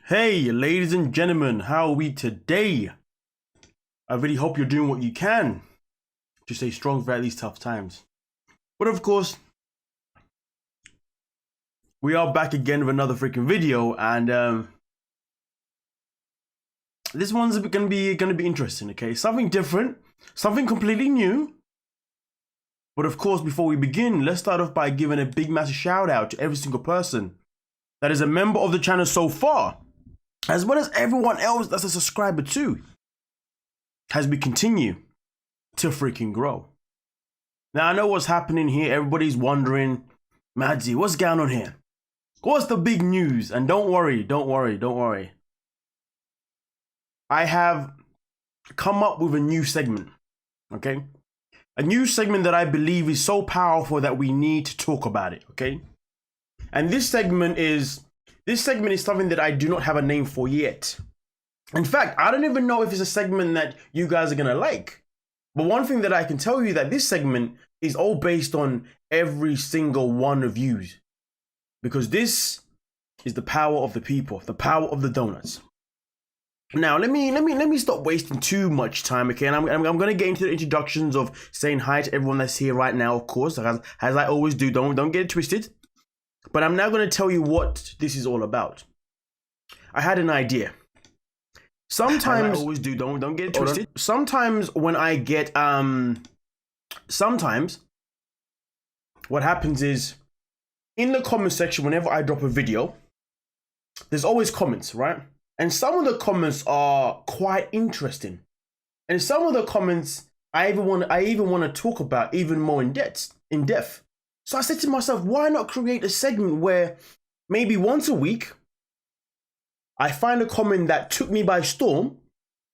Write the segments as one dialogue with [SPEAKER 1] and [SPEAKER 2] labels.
[SPEAKER 1] Hey, ladies and gentlemen, how are we today? I really hope you're doing what you can to stay strong throughout these tough times. But of course, we are back again with another freaking video, and this one's gonna be interesting. Okay, something different, something completely new. But of course, before we begin, let's start off by giving a big massive shout out to every single person that is a member of the channel so far, as well as everyone else that's a subscriber too, as we continue to freaking grow. Now, I know what's happening here. Everybody's wondering, Madzie, what's going on here? What's the big news? And don't worry. I have come up with a new segment, okay? A new segment that I believe is so powerful that we need to talk about it, okay? And this segment is something that I do not have a name for yet. In fact, I don't even know if it's a segment that you guys are gonna like. But one thing that I can tell you that this segment is all based on every single one of you. Because this is the power of the people, the power of the donuts. Now, let me stop wasting too much time, okay? And I'm gonna get into the introductions of saying hi to everyone that's here right now, of course, as I always do. Don't get it twisted. But I'm now gonna tell you what this is all about. I had an idea. Sometimes I always do. Don't get it twisted. Sometimes when I get sometimes what happens is in the comment section, whenever I drop a video, there's always comments, right? And some of the comments are quite interesting, and some of the comments I even want to talk about even more in depth. So I said to myself, why not create a segment where maybe once a week I find a comment that took me by storm,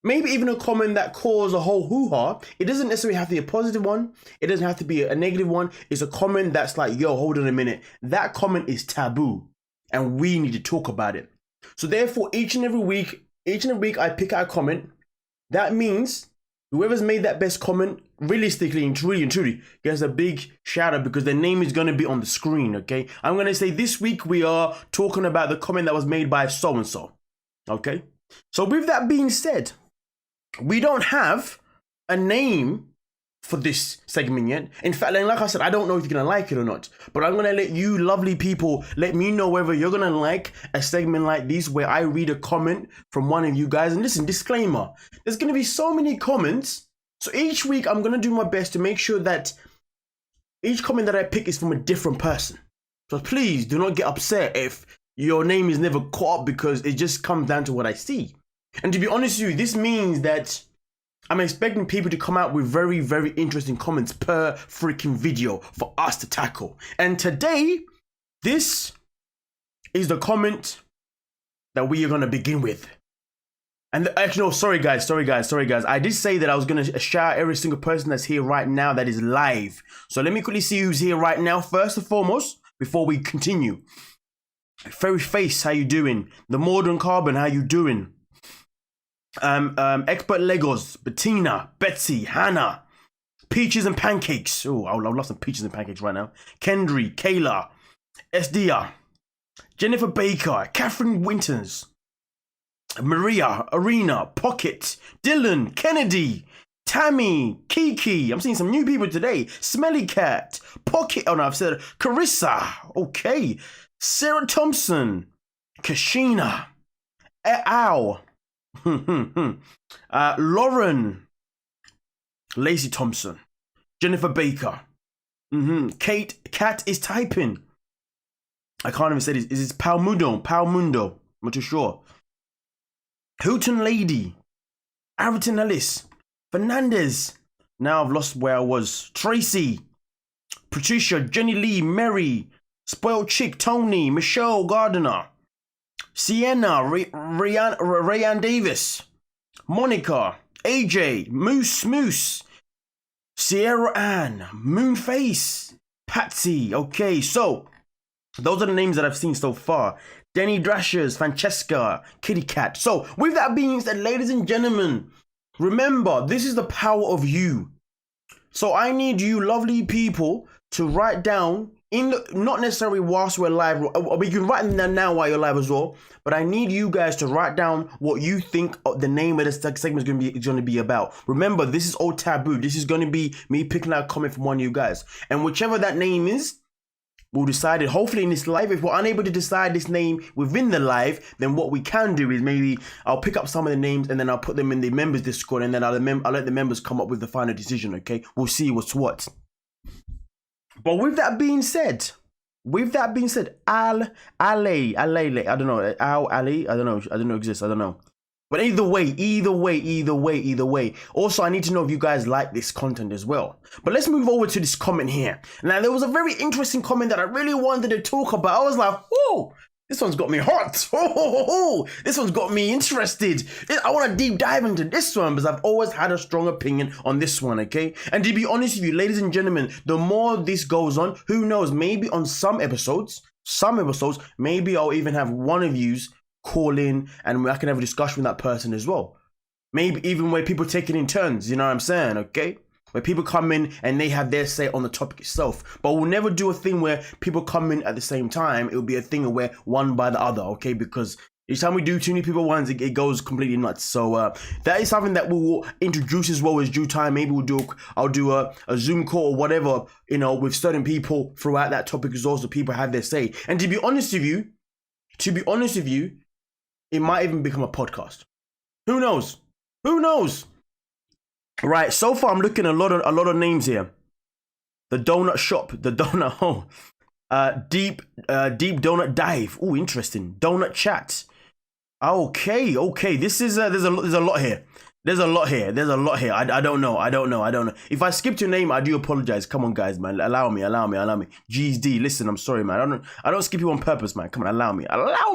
[SPEAKER 1] maybe even a comment that caused a whole hoo-ha. It doesn't necessarily have to be a positive one. It doesn't have to be a negative one. It's a comment that's like, yo, hold on a minute. That comment is taboo and we need to talk about it. So therefore, each and every week I pick out a comment. That means whoever's made that best comment, realistically and truly, gets a big shout out because their name is going to be on the screen, okay? I'm going to say this week we are talking about the comment that was made by so-and-so, okay? So with that being said, we don't have a name for this segment yet. In fact, like I said, I don't know if you're going to like it or not, but I'm going to let you lovely people let me know whether you're going to like a segment like this where I read a comment from one of you guys. And listen, disclaimer, there's going to be so many comments. So each week I'm going to do my best to make sure that each comment that I pick is from a different person. So please do not get upset if your name is never caught up because it just comes down to what I see. And to be honest with you, this means that I'm expecting people to come out with very, very interesting comments per freaking video for us to tackle. And today, this is the comment that we are going to begin with. And actually, no, sorry guys. I did say that I was going to shout out every single person that's here right now that is live. So let me quickly see who's here right now, first and foremost, before we continue. Fairy Face, how you doing? The Modern Carbon, how you doing? Expert Legos, Bettina, Betsy, Hannah, Peaches and Pancakes. Oh, I would love some peaches and pancakes right now. Kendry, Kayla, Esdia, Jennifer Baker, Catherine Winters, Maria, Arena, Pocket, Dylan, Kennedy, Tammy, Kiki. I'm seeing some new people today. Smelly Cat, Pocket. Oh no, I've said Carissa. Okay, Sarah Thompson, Kashina, Ow. Lauren, Lacey Thompson, Jennifer Baker, Kat is typing. I can't even say this. Is it Palmundo? I'm not too sure. Houghton Lady, Averton Ellis, Fernandez. Now I've lost where I was. Tracy, Patricia, Jenny Lee, Mary, Spoiled Chick, Tony, Michelle Gardiner, Sienna, Rayanne Davis, Monica, AJ, Moose, Sierra Ann, Moonface, Patsy. Okay, so those are the names that I've seen so far. Denny Drashers, Francesca, Kitty Cat. So with that being said, ladies and gentlemen, remember, this is the power of you. So I need you lovely people to write down not necessarily whilst we're live, or you can write them down now while you're live as well, but I need you guys to write down what you think the name of this segment is going to be about. Remember, this is all taboo. This is going to be me picking out a comment from one of you guys, and whichever that name is, we'll decide it hopefully in this live. If we're unable to decide this name within the live, then what we can do is maybe I'll pick up some of the names and then I'll put them in the members Discord, and then I'll let the members come up with the final decision. Okay, we'll see what's what. But with that being said, Ali, I don't know, Ali, I don't know exists, I don't know. But either way. Also, I need to know if you guys like this content as well. But let's move over to this comment here. Now, there was a very interesting comment that I really wanted to talk about. I was like, whoa, this one's got me hot. This one's got me interested. I want to deep dive into this one because I've always had a strong opinion on this one, okay? And to be honest with you, ladies and gentlemen, the more this goes on, who knows, maybe on some episodes, maybe I'll even have one of yous call in and I can have a discussion with that person as well. Maybe even where people take it in turns, you know what I'm saying, okay? Where people come in and they have their say on the topic itself. But we'll never do a thing where people come in at the same time. It'll be a thing where one by the other, okay? Because each time we do too many people once, it goes completely nuts. So that is something that we will introduce as well as due time. Maybe I'll do a Zoom call or whatever, you know, with certain people throughout that topic as well, so people have their say. And to be honest with you, it might even become a podcast. Who knows? Right, so far I'm looking at a lot of names here. The donut shop, the donut hole, deep donut dive. Oh, interesting. Donut chat. Okay. This is there's a lot here. There's a lot here. I don't know. If I skipped your name, I do apologize. Come on, guys, man. Allow me. GD, listen, I'm sorry, man. I don't skip you on purpose, man. Come on, allow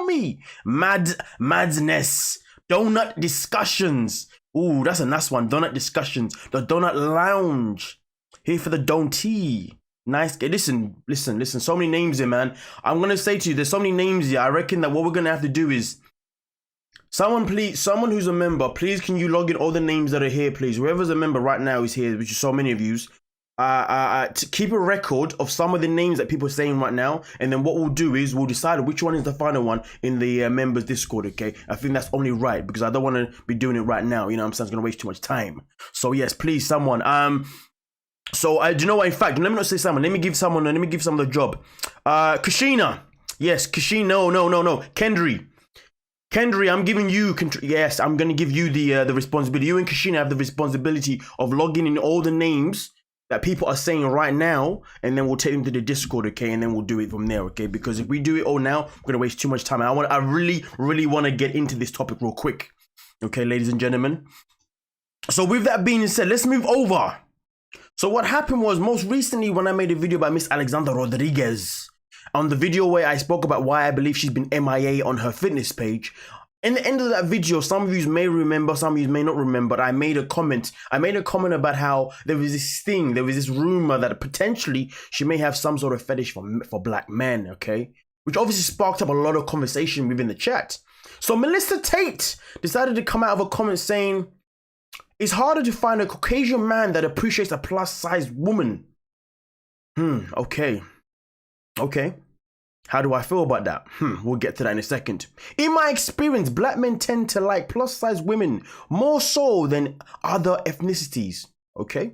[SPEAKER 1] me. Madness. Donut discussions. Ooh, that's a nice one. Donut discussions. The Donut Lounge. Here for the Don't-tea. Nice. Listen. So many names here, man. I'm gonna say to you, there's so many names here. I reckon that what we're gonna have to do is someone who's a member, please can you log in all the names that are here, please? Whoever's a member right now is here, which is so many of yous. To keep a record of some of the names that people are saying right now, and then what we'll do is we'll decide which one is the final one in the members Discord, okay? I think that's only right because I don't want to be doing it right now, you know what I'm saying? It's going to waste too much time. So yes, please, someone. Do you know what? In fact, let me not say someone. Let me give someone the job. Kashina. Yes, Kashina. No. Kendry, I'm giving you, yes, I'm going to give you the responsibility. You and Kashina have the responsibility of logging in all the names that people are saying right now, and then we'll take them to the Discord, okay? And then we'll do it from there, okay? Because if we do it all now, we're going to waste too much time. I really want to get into this topic real quick. Okay, ladies and gentlemen. So with that being said, let's move over. So what happened was most recently when I made a video about Miss Alexandra Rodriguez, on the video where I spoke about why I believe she's been MIA on her fitness page. In the end of that video, some of you may remember, some of you may not remember, but I made a comment about how there was this rumor that potentially she may have some sort of fetish for black men, okay? Which obviously sparked up a lot of conversation within the chat. So Melissa Tate decided to come out of a comment saying, it's harder to find a Caucasian man that appreciates a plus-size woman. Okay. How do I feel about that? We'll get to that in a second. In my experience, black men tend to like plus-size women more so than other ethnicities. Okay.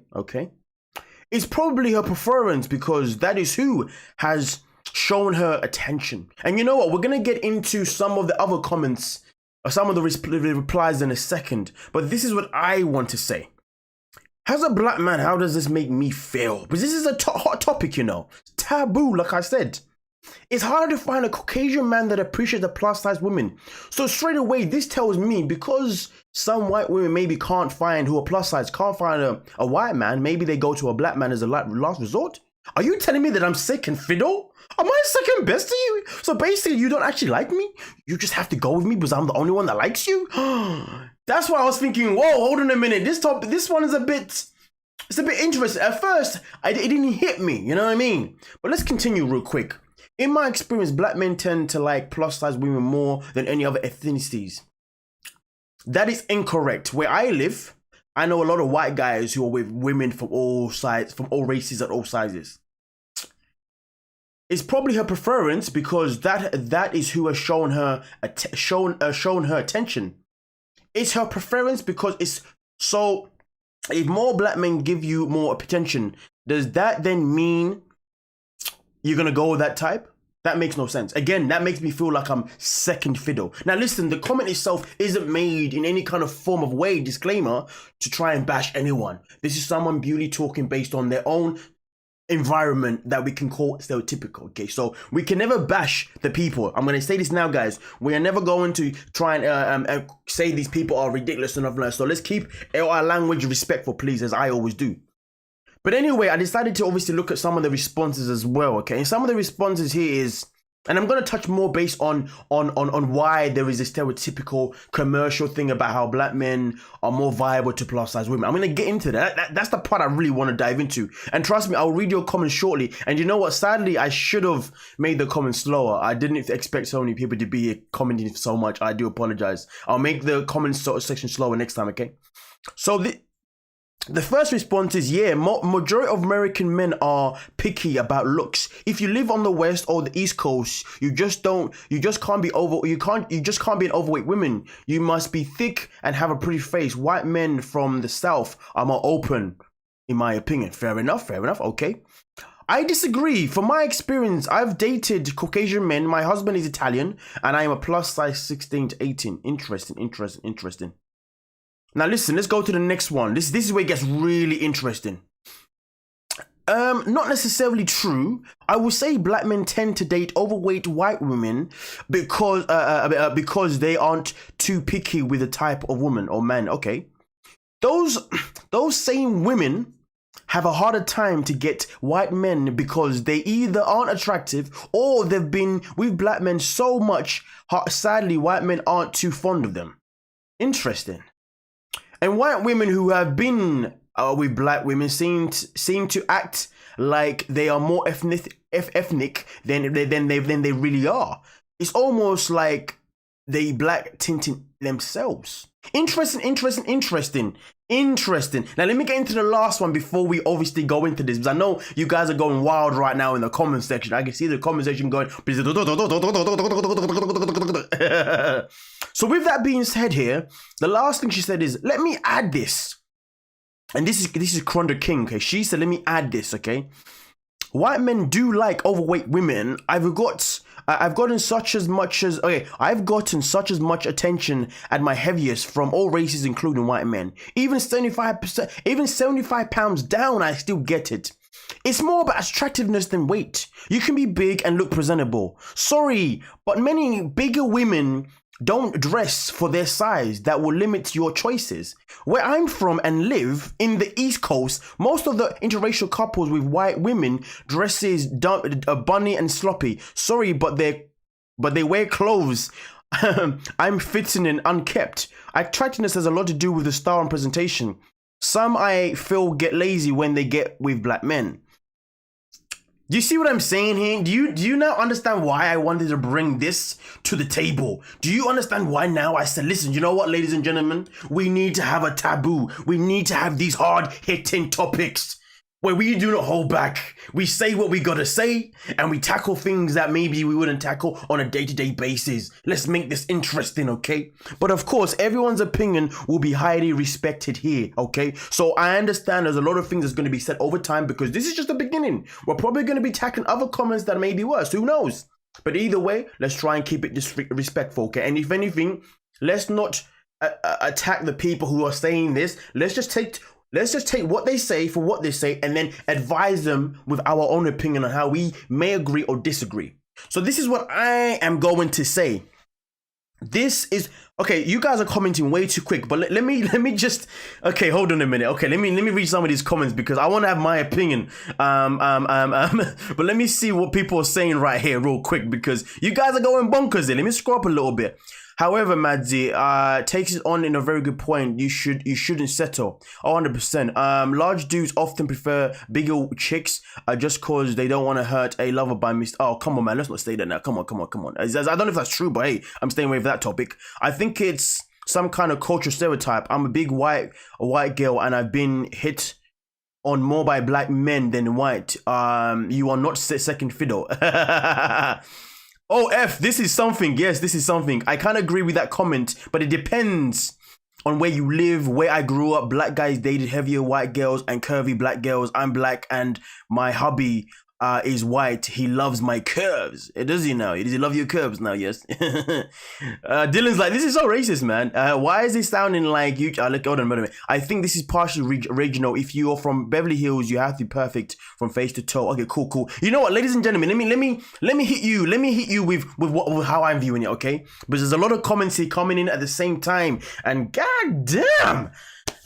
[SPEAKER 1] It's probably her preference because that is who has shown her attention. And you know what? We're going to get into some of the other comments or some of the replies in a second. But this is what I want to say. As a black man, how does this make me feel? Because this is a hot topic, you know. Taboo, like I said. It's harder to find a Caucasian man that appreciates a plus-size woman. So straight away, this tells me because some white women maybe can't find can't find a white man, maybe they go to a black man as a last resort. Are you telling me that I'm sick and fiddle? Am I second best to you? So basically, you don't actually like me? You just have to go with me because I'm the only one that likes you? That's why I was thinking, whoa, hold on a minute. This one is a bit interesting. At first, it didn't hit me, you know what I mean? But let's continue real quick. In my experience, black men tend to like plus-size women more than any other ethnicities. That is incorrect. Where I live, I know a lot of white guys who are with women from all sides, from all races at all sizes. It's probably her preference because that is who has shown her shown her attention. It's her preference because it's so. If more black men give you more attention, does that then mean you're gonna go with that type? That makes no sense. Again, that makes me feel like I'm second fiddle. Now listen, the comment itself isn't made in any kind of form of way, disclaimer, to try and bash anyone. This is someone purely talking based on their own environment that we can call stereotypical. Okay, so we can never bash the people. I'm gonna say this now, guys. We are never going to try and say these people are ridiculous and nothing like that. So let's keep our language respectful, please, as I always do. But anyway, I decided to obviously look at some of the responses as well. Okay, and some of the responses here is, and I'm going to touch more based on why there is a stereotypical commercial thing about how black men are more viable to plus size women. I'm going to get into that. That's the part I really want to dive into. And trust me, I'll read your comments shortly. And you know what? Sadly, I should have made the comments slower. I didn't expect so many people to be commenting so much. I do apologize. I'll make the comments section slower next time, okay? So the first response is, yeah, majority of American men are picky about looks. If you live on the West or the East Coast, you just can't be an overweight woman. You must be thick and have a pretty face. White men from the South are more open, in my opinion. Fair enough, okay. I disagree. From my experience, I've dated Caucasian men. My husband is Italian, and I am a plus size 16 to 18. Interesting. Now listen, let's go to the next one. This is where it gets really interesting. Not necessarily true. I will say black men tend to date overweight white women because they aren't too picky with the type of woman or man. Okay, those same women have a harder time to get white men because they either aren't attractive or they've been with black men so much. Sadly, white men aren't too fond of them. Interesting. And white women who have been with black women seem to act like they are more ethnic than they really are. It's almost like they black tinting themselves. Interesting. Now let me get into the last one before we obviously go into this, because I know you guys are going wild right now in the comment section. I can see the comment section going. So with that being said here, the last thing she said is, let me add this. And this is Kronda King, okay? She said, let me add this, okay? White men do like overweight women. I've gotten such as much attention at my heaviest from all races, including white men. Even 75 pounds down, I still get it. It's more about attractiveness than weight. You can be big and look presentable. Sorry, but many bigger women don't dress for their size. That will limit your choices. Where I'm from and live in the East Coast, most of the interracial couples with white women dresses bunny and sloppy. Sorry, but they wear clothes. I'm fitting and unkept. Attractiveness has a lot to do with the style and presentation. Some I feel get lazy when they get with black men. Do you see what I'm saying here? Do you now understand why I wanted to bring this to the table? Do you understand why now I said, listen, you know what, ladies and gentlemen? We need to have a taboo. We need to have these hard-hitting topics where we do not hold back. We say what we gotta say, and we tackle things that maybe we wouldn't tackle on a day-to-day basis. Let's make this interesting, okay? But of course, everyone's opinion will be highly respected here, okay? So I understand there's a lot of things that's gonna be said over time because this is just the beginning. We're probably gonna be tackling other comments that may be worse, who knows? But either way, let's try and keep it respectful, okay? And if anything, let's not attack the people who are saying this. Let's just take what they say for what they say and then advise them with our own opinion on how we may agree or disagree. So this is what I am going to say. This is okay. You guys are commenting way too quick, but let me just, okay, hold on a minute. Okay, let me read some of these comments because I want to have my opinion. But let me see what people are saying right here real quick because you guys are going bonkers here. Let me scroll up a little bit. However, Madzie takes it on in a very good point. You shouldn't settle. 100%. Large dudes often prefer bigger chicks just cause they don't want to hurt a lover by mistake. Oh, come on, man. Let's not say that now. Come on. I don't know if that's true, but hey, I'm staying away from that topic. I think it's some kind of cultural stereotype. I'm a big white girl and I've been hit on more by black men than white. You are not second fiddle. Oh, this is something. Yes, this is something. I can't agree with that comment, but it depends on where you live, where I grew up. Black guys dated heavier white girls and curvy black girls. I'm black and my hubby is white. He loves my curves. Does he now? Does he love your curves now? Yes. Dylan's like, this is so racist, man. Why is it sounding like you? Look, hold on a minute. I think this is partially regional. If you're from Beverly Hills, you have to be perfect from face to toe. Okay, cool. You know what, ladies and gentlemen, let me hit you with how I'm viewing it. Okay, because there's a lot of comments here coming in at the same time, and god damn,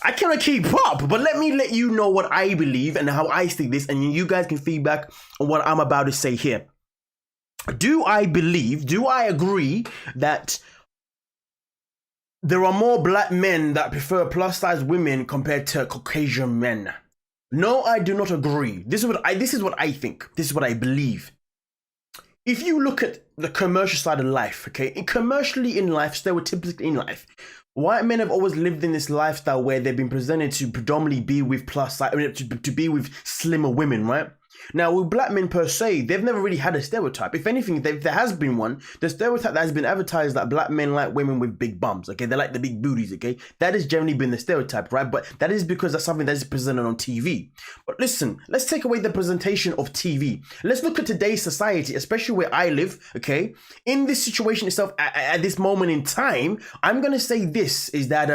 [SPEAKER 1] I cannot keep up, but let me let you know what I believe and how I see this, and you guys can feedback on what I'm about to say here. Do I agree that there are more black men that prefer plus size women compared to Caucasian men? No, I do not agree. This is what I think. This is what I believe. If you look at the commercial side of life, okay, commercially in life, stereotypically in life, white men have always lived in this lifestyle where they've been presented to predominantly be with plus size, to be with slimmer women, right? Now, with black men per se, they've never really had a stereotype. If anything, if there has been one, the stereotype that has been advertised that black men like women with big bums, okay? They like the big booties, okay? That has generally been the stereotype, right? But that is because that's something that is presented on TV. But listen, let's take away the presentation of TV. Let's look at today's society, especially where I live, okay? In this situation itself, at this moment in time, I'm going to say this, is that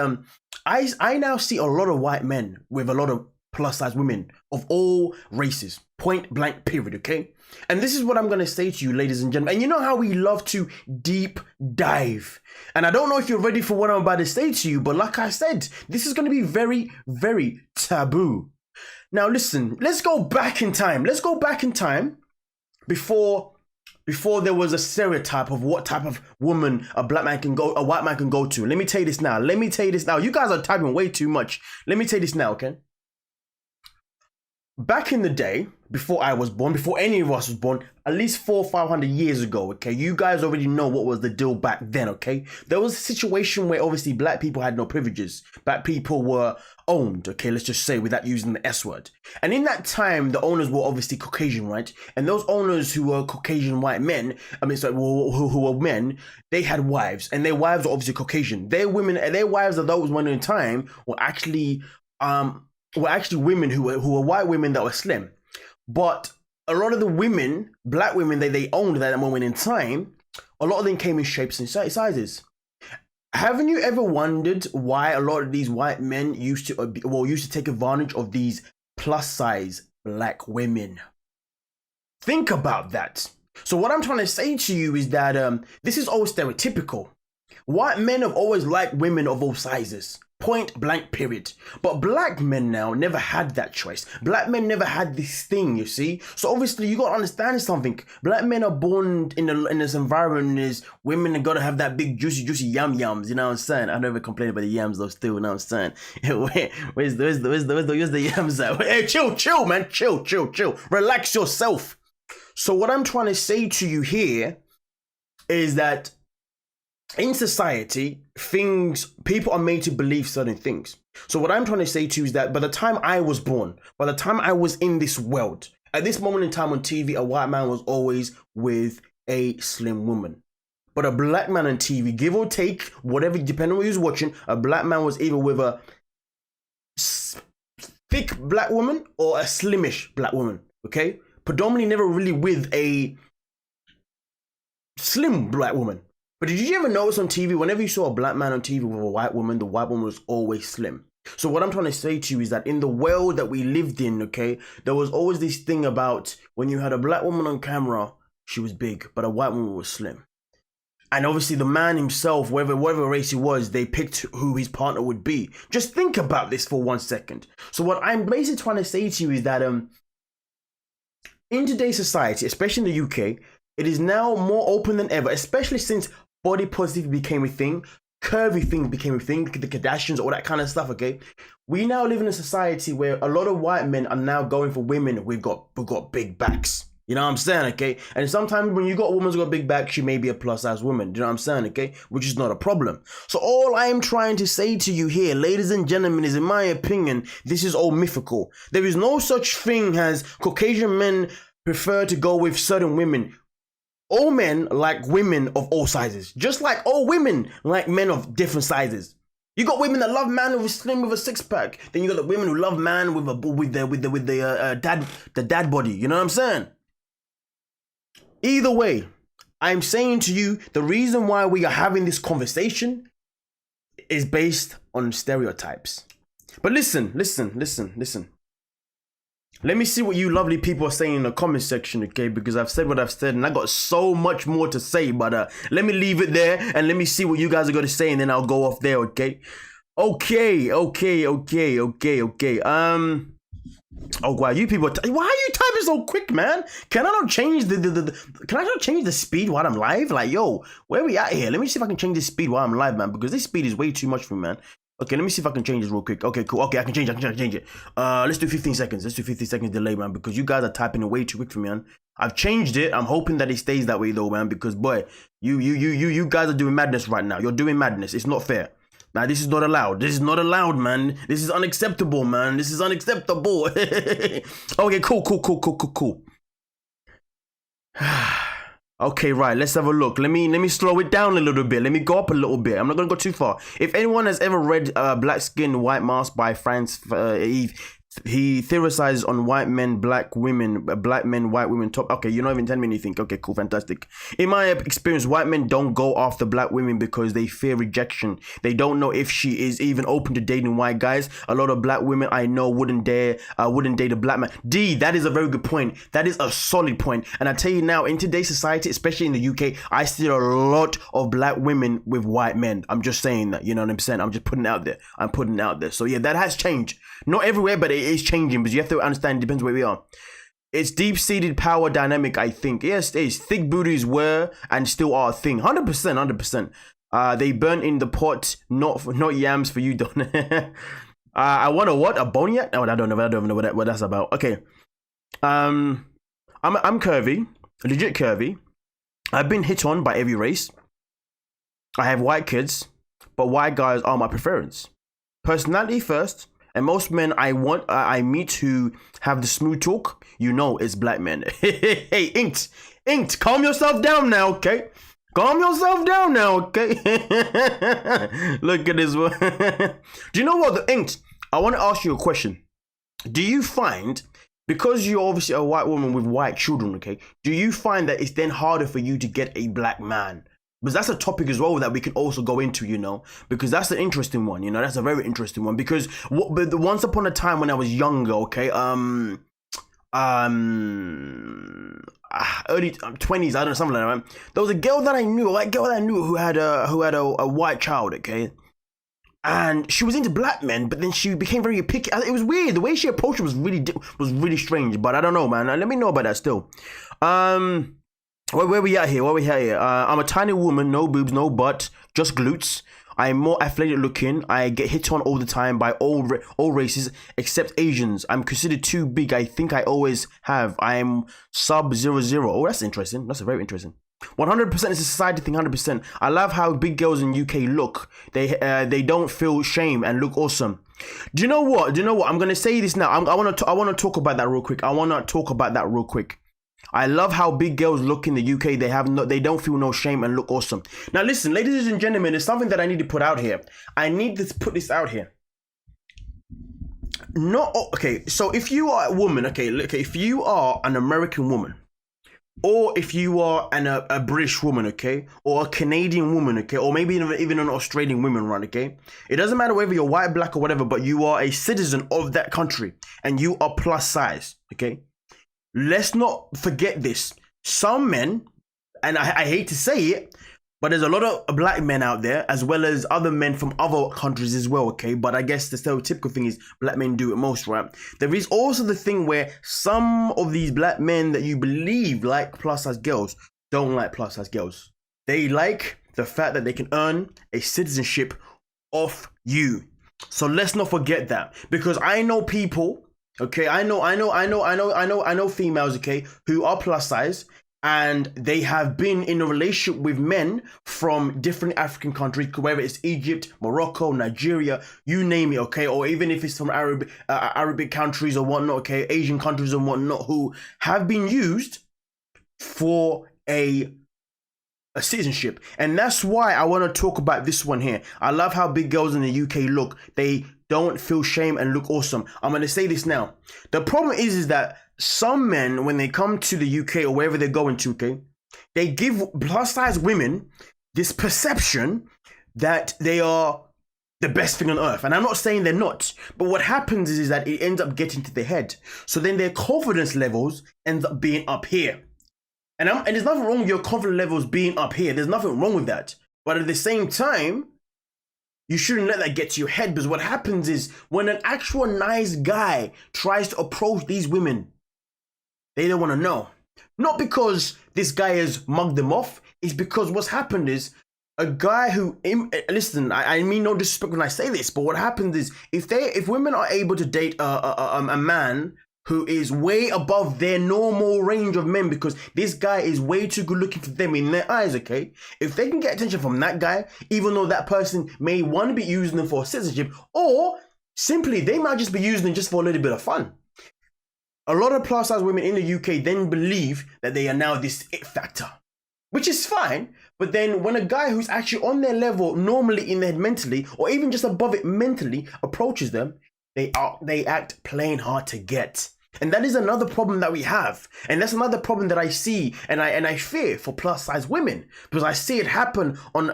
[SPEAKER 1] I now see a lot of white men with a lot of plus size women of all races, point blank period, okay? And this is what I'm going to say to you, ladies and gentlemen. And you know how we love to deep dive. And I don't know if you're ready for what I'm about to say to you, but like I said, this is going to be very, very taboo. Now listen, let's go back in time. Let's go back in time before there was a stereotype of what type of woman a white man can go to. Let me tell you this now. You guys are typing way too much. Let me tell you this now, okay? Back in the day, before I was born, before any of us was born, at least 400 or 500 years ago, okay, you guys already know what was the deal back then, okay? There was a situation where obviously black people had no privileges. Black people were owned, okay, let's just say, without using the S word. And in that time, the owners were obviously Caucasian, right? And those owners who were Caucasian white men, who were men, they had wives, and their wives were obviously Caucasian. Their wives of those one in time were actually women who were white women that were slim. But a lot of the women, black women that they owned at that moment in time, a lot of them came in shapes and sizes. Haven't you ever wondered why a lot of these white men used to take advantage of these plus size black women? Think about that. So what I'm trying to say to you is that this is always stereotypical. White men have always liked women of all sizes. Point blank period. But black men now never had that choice. Black men never had this thing, you see. So obviously you got to understand something. Black men are born in this environment. Is women are gotta have that big juicy yums. You know what I'm saying? I never complain about the yams though. Still, you know what I'm saying? Where's the yams at? Hey, chill, man. Chill. Relax yourself. So what I'm trying to say to you here is that in society, people are made to believe certain things. So what I'm trying to say to you is that by the time I was born, by the time I was in this world, at this moment in time on TV, a white man was always with a slim woman. But a black man on TV, give or take, whatever, depending on what he was watching, a black man was either with a thick black woman or a slimish black woman, okay? Predominantly never really with a slim black woman. But did you ever notice on TV, whenever you saw a black man on TV with a white woman, the white woman was always slim? So what I'm trying to say to you is that in the world that we lived in, okay, there was always this thing about when you had a black woman on camera, she was big, but a white woman was slim. And obviously the man himself, whatever race he was, they picked who his partner would be. Just think about this for 1 second. So what I'm basically trying to say to you is that in today's society, especially in the UK, it is now more open than ever, especially since body positivity became a thing, curvy things became a thing, the Kardashians, all that kind of stuff, okay? We now live in a society where a lot of white men are now going for women who've got big backs. You know what I'm saying, okay? And sometimes when you got a woman who's got a big back, she may be a plus size woman. You know what I'm saying, okay? Which is not a problem. So all I am trying to say to you here, ladies and gentlemen, is in my opinion, this is all mythical. There is no such thing as Caucasian men prefer to go with certain women. All men like women of all sizes. Just like all women like men of different sizes. You got women that love man with a slim with a six pack. Then you got the women who love man with the dad body. You know what I'm saying? Either way, I'm saying to you, the reason why we are having this conversation is based on stereotypes. But listen. Let me see what you lovely people are saying in the comment section, okay? Because I've said what I've said and I got so much more to say, but let me leave it there and let me see what you guys are going to say and then I'll go off there, okay? Okay. Oh wow, you people! Why are you typing so quick, man? Can I not change Can I not change the speed while I'm live? Like, yo, where we at here? Let me see if I can change this speed while I'm live, man. Because this speed is way too much for me, man. Okay, let me see if I can change this real quick. Okay, cool. Okay, I can change it. Let's do 15 seconds. Let's do 15 seconds delay, man. Because you guys are typing it way too quick for me, man. I've changed it. I'm hoping that it stays that way though, man. Because boy, you guys are doing madness right now. You're doing madness. It's not fair. Now, this is not allowed. This is not allowed, man. This is unacceptable, man. This is unacceptable. Okay, cool. Okay, right. Let's have a look. Let me slow it down a little bit. Let me go up a little bit. I'm not gonna go too far. If anyone has ever read Black Skin, White Mask by Franz Eve, he theorizes on white men, black women, black men, white women. Top. Okay, you're not even telling me anything. Okay, cool, fantastic. In my experience, white men don't go after black women because they fear rejection. They don't know if she is even open to dating white guys. A lot of black women I know wouldn't date a black man. D, that is a very good point. That is a solid point. And I tell you now, in today's society, especially in the UK, I see a lot of black women with white men. I'm just saying that. You know what I'm saying? I'm just putting it out there. I'm putting it out there. So yeah, that has changed. Not everywhere, but it is changing, but you have to understand it depends where we are. It's deep-seated power dynamic, I think. Yes, it is. Thick booties were and still are a thing. 100%. They burn in the pot, not yams for you, don't. I want a what? A bone yet? Oh, I don't know what that's about. Okay. I'm curvy, legit curvy. I've been hit on by every race. I have white kids, but white guys are my preference. Personality first. And most men I meet who have the smooth talk, you know, it's black men. Hey, Inked, calm yourself down now, okay? Calm yourself down now, okay? Look at this one. Do you know what, the Inked? I want to ask you a question. Do you find, because you're obviously a white woman with white children, okay? Do you find that it's then harder for you to get a black man? Because that's a topic as well that we can also go into, you know, because that's an interesting one, you know, that's a very interesting one. Because once upon a time when I was younger, okay, early 20s, I don't know, something like that, right? There was a girl that I knew, who had a white child, okay, and she was into black men, but then she became very picky. It was weird. The way she approached it was really strange. But I don't know, man. Let me know about that still. Where we at here? I'm a tiny woman, no boobs, no butt, just glutes. I'm more athletic looking. I get hit on all the time by all races except Asians. I'm considered too big. I think I always have. I'm sub 00. Oh, that's interesting. That's very interesting. 100% is a society thing. 100%. I love how big girls in UK look. They don't feel shame and look awesome. Do you know what? I'm gonna say this now. I want to talk about that real quick. I love how big girls look in the UK. They don't feel no shame and look awesome. Now listen, ladies and gentlemen, there's something that I need to put out here. I need to put this out here. Okay, so if you are a woman, okay, if you are an American woman, or if you are a British woman, okay, or a Canadian woman, okay, or maybe even an Australian woman, right, okay, it doesn't matter whether you're white, black, or whatever, but you are a citizen of that country and you are plus size, okay. Let's not forget this. Some men, and I hate to say it, but there's a lot of black men out there, as well as other men from other countries as well, okay? But I guess the stereotypical thing is black men do it most, right? There is also the thing where some of these black men that you believe like plus size girls don't like plus size girls. They like the fact that they can earn a citizenship off you. So let's not forget that. Because I know people Okay, I know females, okay, who are plus size and they have been in a relationship with men from different African countries, whether it's Egypt, Morocco, Nigeria, you name it, okay, or even if it's from Arabic countries or whatnot, okay, Asian countries and whatnot, who have been used for a citizenship. And that's why I want to talk about this one here. I love how big girls in the UK look. They don't feel shame and look awesome. I'm going to say this now. The problem is that some men, when they come to the UK or wherever they're going to, okay, they give plus size women this perception that they are the best thing on earth. And I'm not saying they're not, but what happens is that it ends up getting to their head. So then their confidence levels ends up being up here. And there's nothing wrong with your confidence levels being up here. There's nothing wrong with that. But at the same time, you shouldn't let that get to your head, because what happens is when an actual nice guy tries to approach these women, they don't want to know. Not because this guy has mugged them off. It's because what's happened is a guy who, listen, I mean no disrespect when I say this, but what happens is if women are able to date a man who is way above their normal range of men, because this guy is way too good looking for them in their eyes, okay? If they can get attention from that guy, even though that person may want to be using them for citizenship, or simply they might just be using them just for a little bit of fun. A lot of plus size women in the UK then believe that they are now this it factor, which is fine. But then when a guy who's actually on their level, normally in their head mentally, or even just above it mentally, approaches them, they act plain hard to get. And that is another problem that we have. And that's another problem that I see and I fear for plus size women, because I see it happen on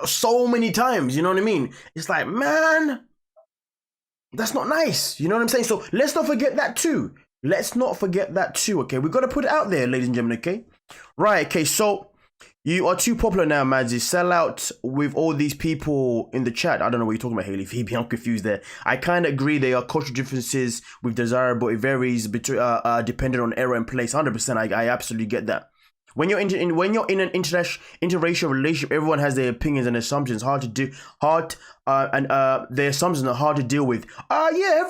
[SPEAKER 1] so many times. You know what I mean? It's like, man, that's not nice. You know what I'm saying? So let's not forget that too. Let's not forget that too. Okay, we've got to put it out there, ladies and gentlemen. Okay, right. Okay, so you are too popular now, Madzie. Sell out with all these people in the chat. I don't know what you're talking about, Haley Phoebe. I'm confused there. I kind of agree. There are cultural differences with desirable. It varies between depending on era and place. 100%. I absolutely get that. When you're in an interracial relationship, everyone has their opinions and assumptions. Their assumptions are hard to deal with. Yeah,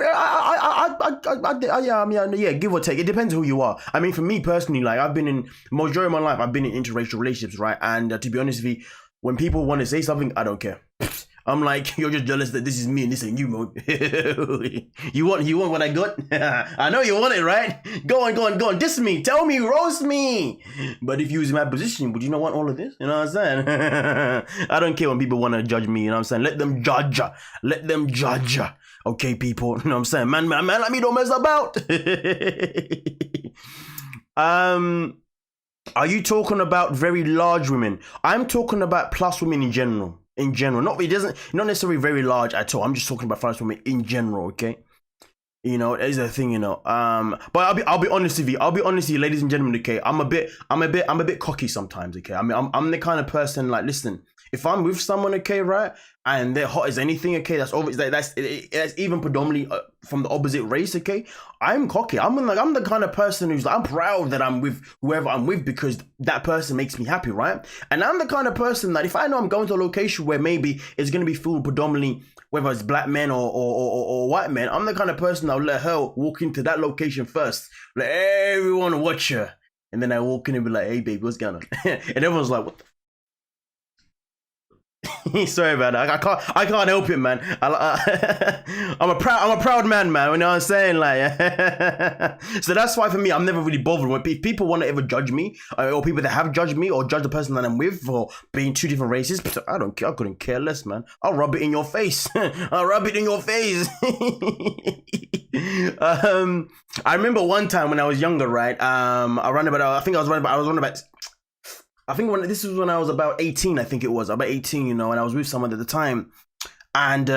[SPEAKER 1] give or take. It depends who you are. I mean, for me personally, like I've been in majority of my life, I've been in interracial relationships, right? And to be honest with you, when people want to say something, I don't care. I'm like, you're just jealous that this is me and this ain't you, man. You want what I got? I know you want it, right? Go on. Diss me, tell me, roast me. But if you was in my position, would you not want all of this? You know what I'm saying? I don't care when people want to judge me, you know what I'm saying? Let them judge. Let them judge. Okay, people, you know what I'm saying? Man, let me don't mess about. Are you talking about very large women? I'm talking about plus women in general. Not necessarily very large at all. I'm just talking about plus women in general, okay? You know, that is a thing, you know. But I'll be honest with you. Ladies and gentlemen, okay? I'm a bit cocky sometimes, okay? I mean, I'm the kind of person, like, listen, if I'm with someone, okay, right, and they're hot as anything, okay, that's even predominantly from the opposite race, okay, I'm cocky. I'm the kind of person who's like, I'm proud that I'm with whoever I'm with because that person makes me happy, right? And I'm the kind of person that if I know I'm going to a location where maybe it's going to be filled predominantly, whether it's black men or white men, I'm the kind of person that'll let her walk into that location first, let everyone watch her, and then I walk in and be like, hey baby, what's going on? And everyone's like, what the sorry about that. I can't help it, man. I'm a proud man, you know what I'm saying? Like, so that's why for me, I'm never really bothered when people want to ever judge me, or people that have judged me, or judge the person that I'm with for being two different races. I don't care. I couldn't care less, man. I'll rub it in your face. I'll rub it in your face. I remember one time when I was younger, right? This was when I was about 18, I think it was, about 18, you know, and I was with someone at the time, and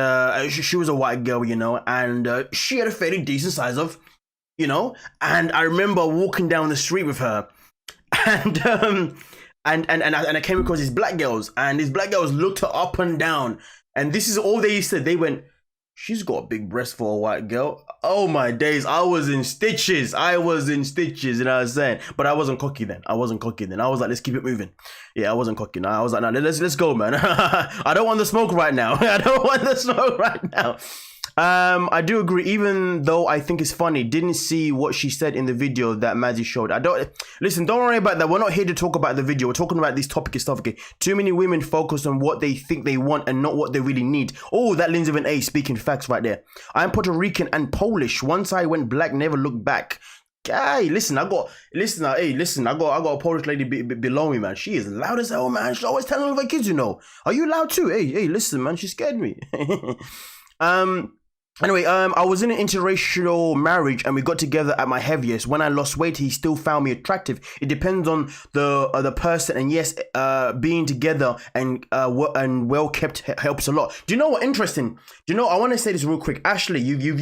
[SPEAKER 1] she was a white girl, you know, and she had a fairly decent size of, you know, and I remember walking down the street with her, and I came across these black girls, and these black girls looked her up and down, and this is all they said. They went, she's got a big breast for a white girl. Oh my days, I was in stitches, you know what I'm saying? But I wasn't cocky then. I was like, let's keep it moving. Yeah, I wasn't cocky. No, I was like, no, let's go, man. I don't want the smoke right now. I do agree, even though I think it's funny. Didn't see what she said in the video that Maddie showed. Don't worry about that. We're not here to talk about the video. We're talking about this topic and stuff, okay? Too many women focus on what they think they want and not what they really need. Oh, that Lindsay with an A, speaking facts right there. I'm Puerto Rican and Polish. Once I went black, never looked back. Hey, listen, I got a Polish lady below me, man. She is loud as hell, man. She's always telling all her kids, you know. Are you loud too? Hey, listen, man, she scared me. Anyway, I was in an interracial marriage and we got together at my heaviest. When I lost weight, he still found me attractive. It depends on the person, and yes, being together and well kept helps a lot. Do you know what? Interesting. Do you know? I want to say this real quick. Ashley, you've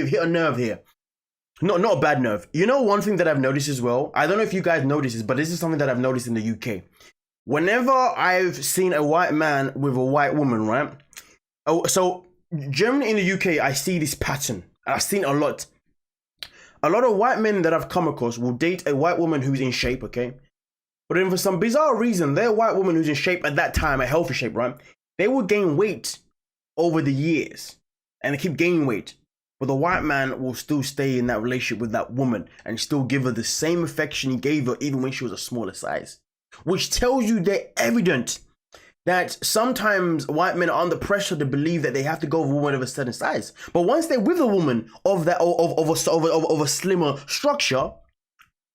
[SPEAKER 1] hit a nerve here. Not a bad nerve. You know, one thing that I've noticed as well. I don't know if you guys notice this, but this is something that I've noticed in the UK. Whenever I've seen a white man with a white woman, right? Oh, so generally in the UK, I see this pattern. I've seen a lot. A lot of white men that I've come across will date a white woman who's in shape, okay? But then for some bizarre reason, their white woman who's in shape at that time, a healthy shape, right? They will gain weight over the years. And they keep gaining weight. But the white man will still stay in that relationship with that woman and still give her the same affection he gave her even when she was a smaller size. Which tells you they're evident that sometimes white men are under pressure to believe that they have to go with a woman of a certain size. But once they're with a woman of a slimmer structure,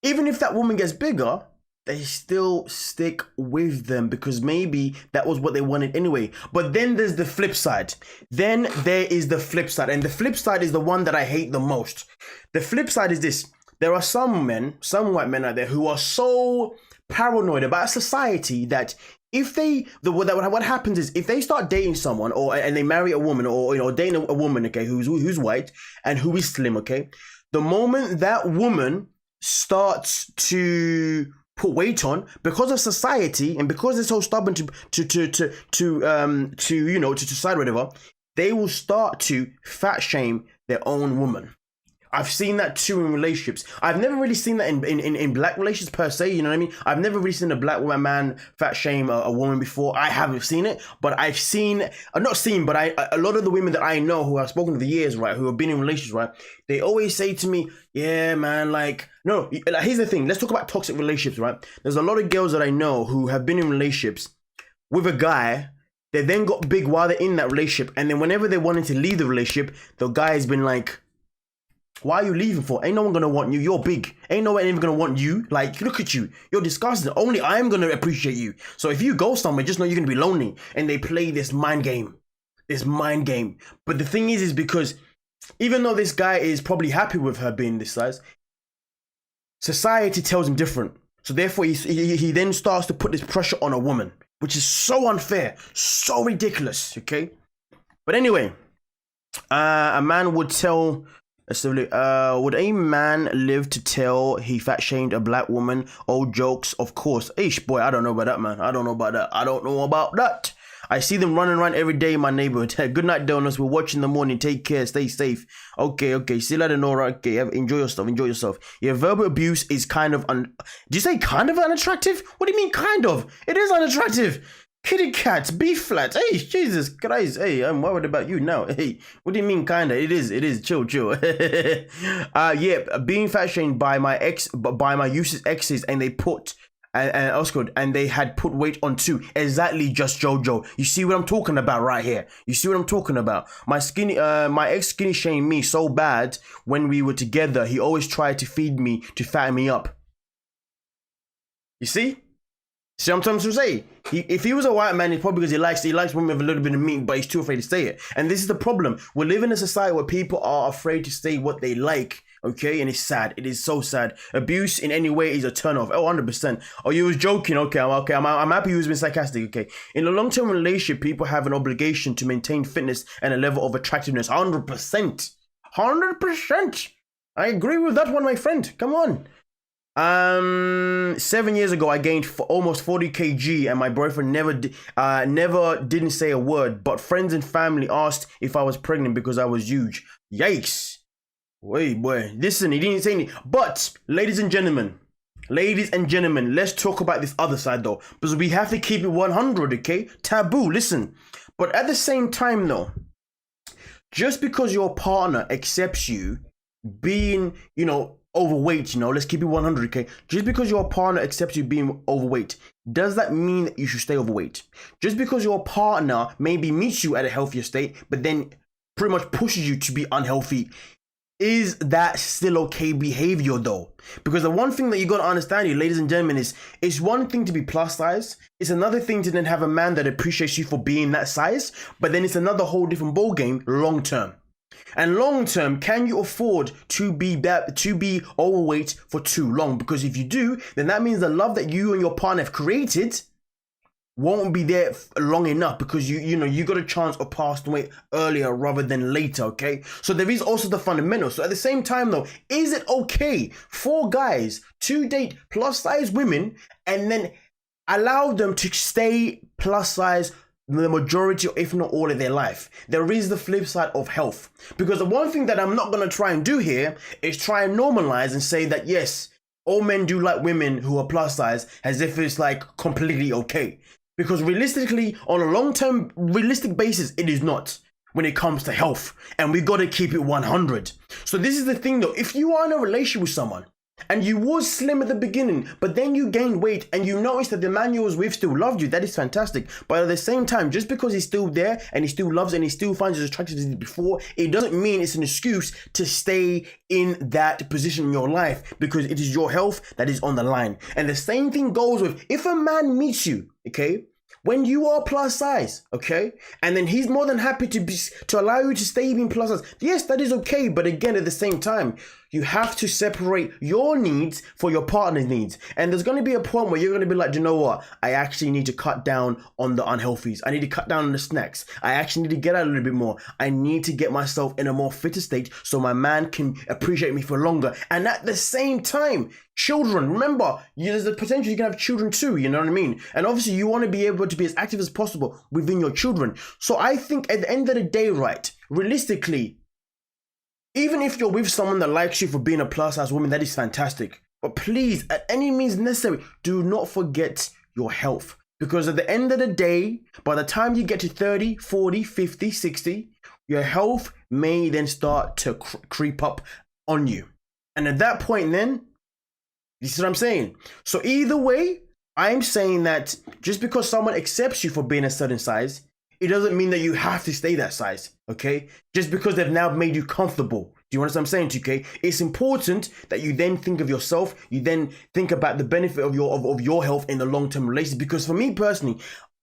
[SPEAKER 1] even if that woman gets bigger, they still stick with them because maybe that was what they wanted anyway. But then there's the flip side. Then there is the flip side. And the flip side is the one that I hate the most. The flip side is this. There are some white men out there who are so paranoid about society that what happens is if they start dating someone and they marry a woman or dating a woman, okay, who's white and who is slim, okay, the moment that woman starts to put weight on because of society and because they're so stubborn to decide whatever, they will start to fat shame their own woman. I've seen that too in relationships. I've never really seen that in black relationships per se, you know what I mean? I've never really seen a black man fat shame a woman before. I haven't seen it, but I've seen, a lot of the women that I know who I've spoken to the years, right, who have been in relationships, right, they always say to me, yeah, man, here's the thing. Let's talk about toxic relationships, right? There's a lot of girls that I know who have been in relationships with a guy. They then got big while they're in that relationship. And then whenever they wanted to leave the relationship, the guy has been like, why are you leaving for? Ain't no one gonna want you. You're big. Ain't no one even gonna want you. Like, look at you. You're disgusting. Only I'm gonna appreciate you. So if you go somewhere, just know you're gonna be lonely. And they play this mind game. But the thing is because even though this guy is probably happy with her being this size, society tells him different. So therefore, he then starts to put this pressure on a woman, which is so unfair, so ridiculous, okay? But anyway, a man would tell... would a man live to tell he fat shamed a black woman? Old jokes, of course. Ish, boy, I don't know about that, man. I don't know about that. I see them running around every day in my neighborhood. Good night, donuts. We'll watch in the morning. Take care. Stay safe. Okay. See you later, Nora. Okay, enjoy yourself. Yeah, verbal abuse is kind of... Do you say kind of unattractive? What do you mean kind of? It is unattractive. Kitty cats, B flat. Hey, Jesus Christ. Hey, I'm worried about you now. Hey, what do you mean kinda? It is. Chill. Yeah, being fat shamed by my exes, and they put and they had put weight on too. Exactly, just Jojo. You see what I'm talking about right here? My ex skinny shamed me so bad when we were together. He always tried to feed me to fatten me up. You see? See what I'm trying to say? If he was a white man, it's probably because he likes women with a little bit of meat, but he's too afraid to say it. And this is the problem. We live in a society where people are afraid to say what they like, okay? And it's sad. It is so sad. Abuse in any way is a turn-off. Oh, 100%. Oh, you was joking. Okay. I'm happy you was being sarcastic, okay? In a long-term relationship, people have an obligation to maintain fitness and a level of attractiveness. 100%. 100%. I agree with that one, my friend. Come on. 7 years ago, I gained almost 40 kg, and my boyfriend never didn't say a word. But friends and family asked if I was pregnant because I was huge. Yikes! Wait, boy, listen, he didn't say anything. But ladies and gentlemen, let's talk about this other side though, because we have to keep it 100, okay? Taboo. Listen, but at the same time though, Just because your partner accepts you being, overweight, let's keep it 100, okay? Just because your partner accepts you being overweight, does that mean that you should stay overweight? Just because your partner maybe meets you at a healthier state, but then pretty much pushes you to be unhealthy, is that still okay behavior though? Because the one thing that you got to understand here, ladies and gentlemen, is it's one thing to be plus size. It's another thing to then have a man that appreciates you for being that size. But then it's another whole different ball game long term. And long term, can you afford to be overweight for too long? Because if you do, then that means the love that you and your partner have created won't be there long enough, because you got a chance of passing away earlier rather than later, okay? So there is also the fundamentals. So at the same time though, is it okay for guys to date plus size women and then allow them to stay plus size the majority, if not all, of their life? There is the flip side of health, because the one thing that I'm not going to try and do here is try and normalize and say that yes, all men do like women who are plus size, as if it's like completely okay. Because realistically, on a long-term realistic basis, it is not when it comes to health. And we got to keep it 100. So this is the thing though. If you are in a relationship with someone and you was slim at the beginning, but then you gained weight and you notice that the man you was with still loved you, that is fantastic. But at the same time, just because he's still there and he still loves and he still finds you as attractive as he did before, it doesn't mean it's an excuse to stay in that position in your life, because it is your health that is on the line. And the same thing goes with if a man meets you, okay, when you are plus size, okay, and then he's more than happy to allow you to stay being plus size. Yes, that is okay, but again, at the same time, you have to separate your needs for your partner's needs. And there's going to be a point where you're going to be like, you know what? I actually need to cut down on the unhealthies. I need to cut down on the snacks. I actually need to get out a little bit more. I need to get myself in a more fitter state so my man can appreciate me for longer. And at the same time, children, remember, there's the potential you can have children too, you know what I mean? And obviously you want to be able to be as active as possible within your children. So I think at the end of the day, right, realistically, even if you're with someone that likes you for being a plus size woman, that is fantastic. But please, at any means necessary, do not forget your health. Because at the end of the day, by the time you get to 30, 40, 50, 60, your health may then start to creep up on you. And at that point then, this is what I'm saying. So either way, I'm saying that just because someone accepts you for being a certain size, it doesn't mean that you have to stay that size, okay? Just because they've now made you comfortable. Do you understand what I'm saying, 2K? It's important that you then think of yourself. You then think about the benefit of your health in the long-term relationship. Because for me personally,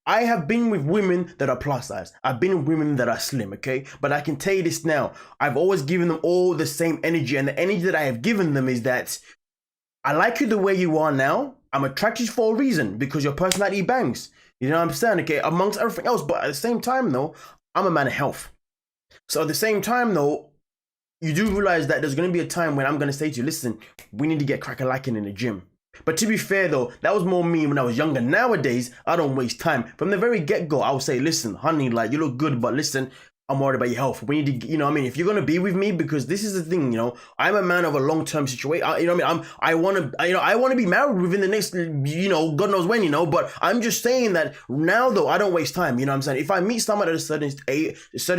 [SPEAKER 1] I have been with women that are plus size. I've been with women that are slim, okay? But I can tell you this now. I've always given them all the same energy. And the energy that I have given them is that I like you the way you are now. I'm attracted for a reason, because your personality bangs. You know what I'm saying? Okay, amongst everything else. But at the same time, though, I'm a man of health. So at the same time, though, you do realize that there's going to be a time when I'm going to say to you, listen, we need to get crack-a-lacking in the gym. But to be fair, though, that was more me when I was younger. Nowadays, I don't waste time. From the very get-go, I would say, listen, honey, like, you look good, but listen, I'm worried about your health. We need to, if you're going to be with me, because this is the thing, I'm a man of a long-term situation. I want to be married within the next, God knows when, but I'm just saying that now, though, I don't waste time. You know what I'm saying? If I meet someone at a certain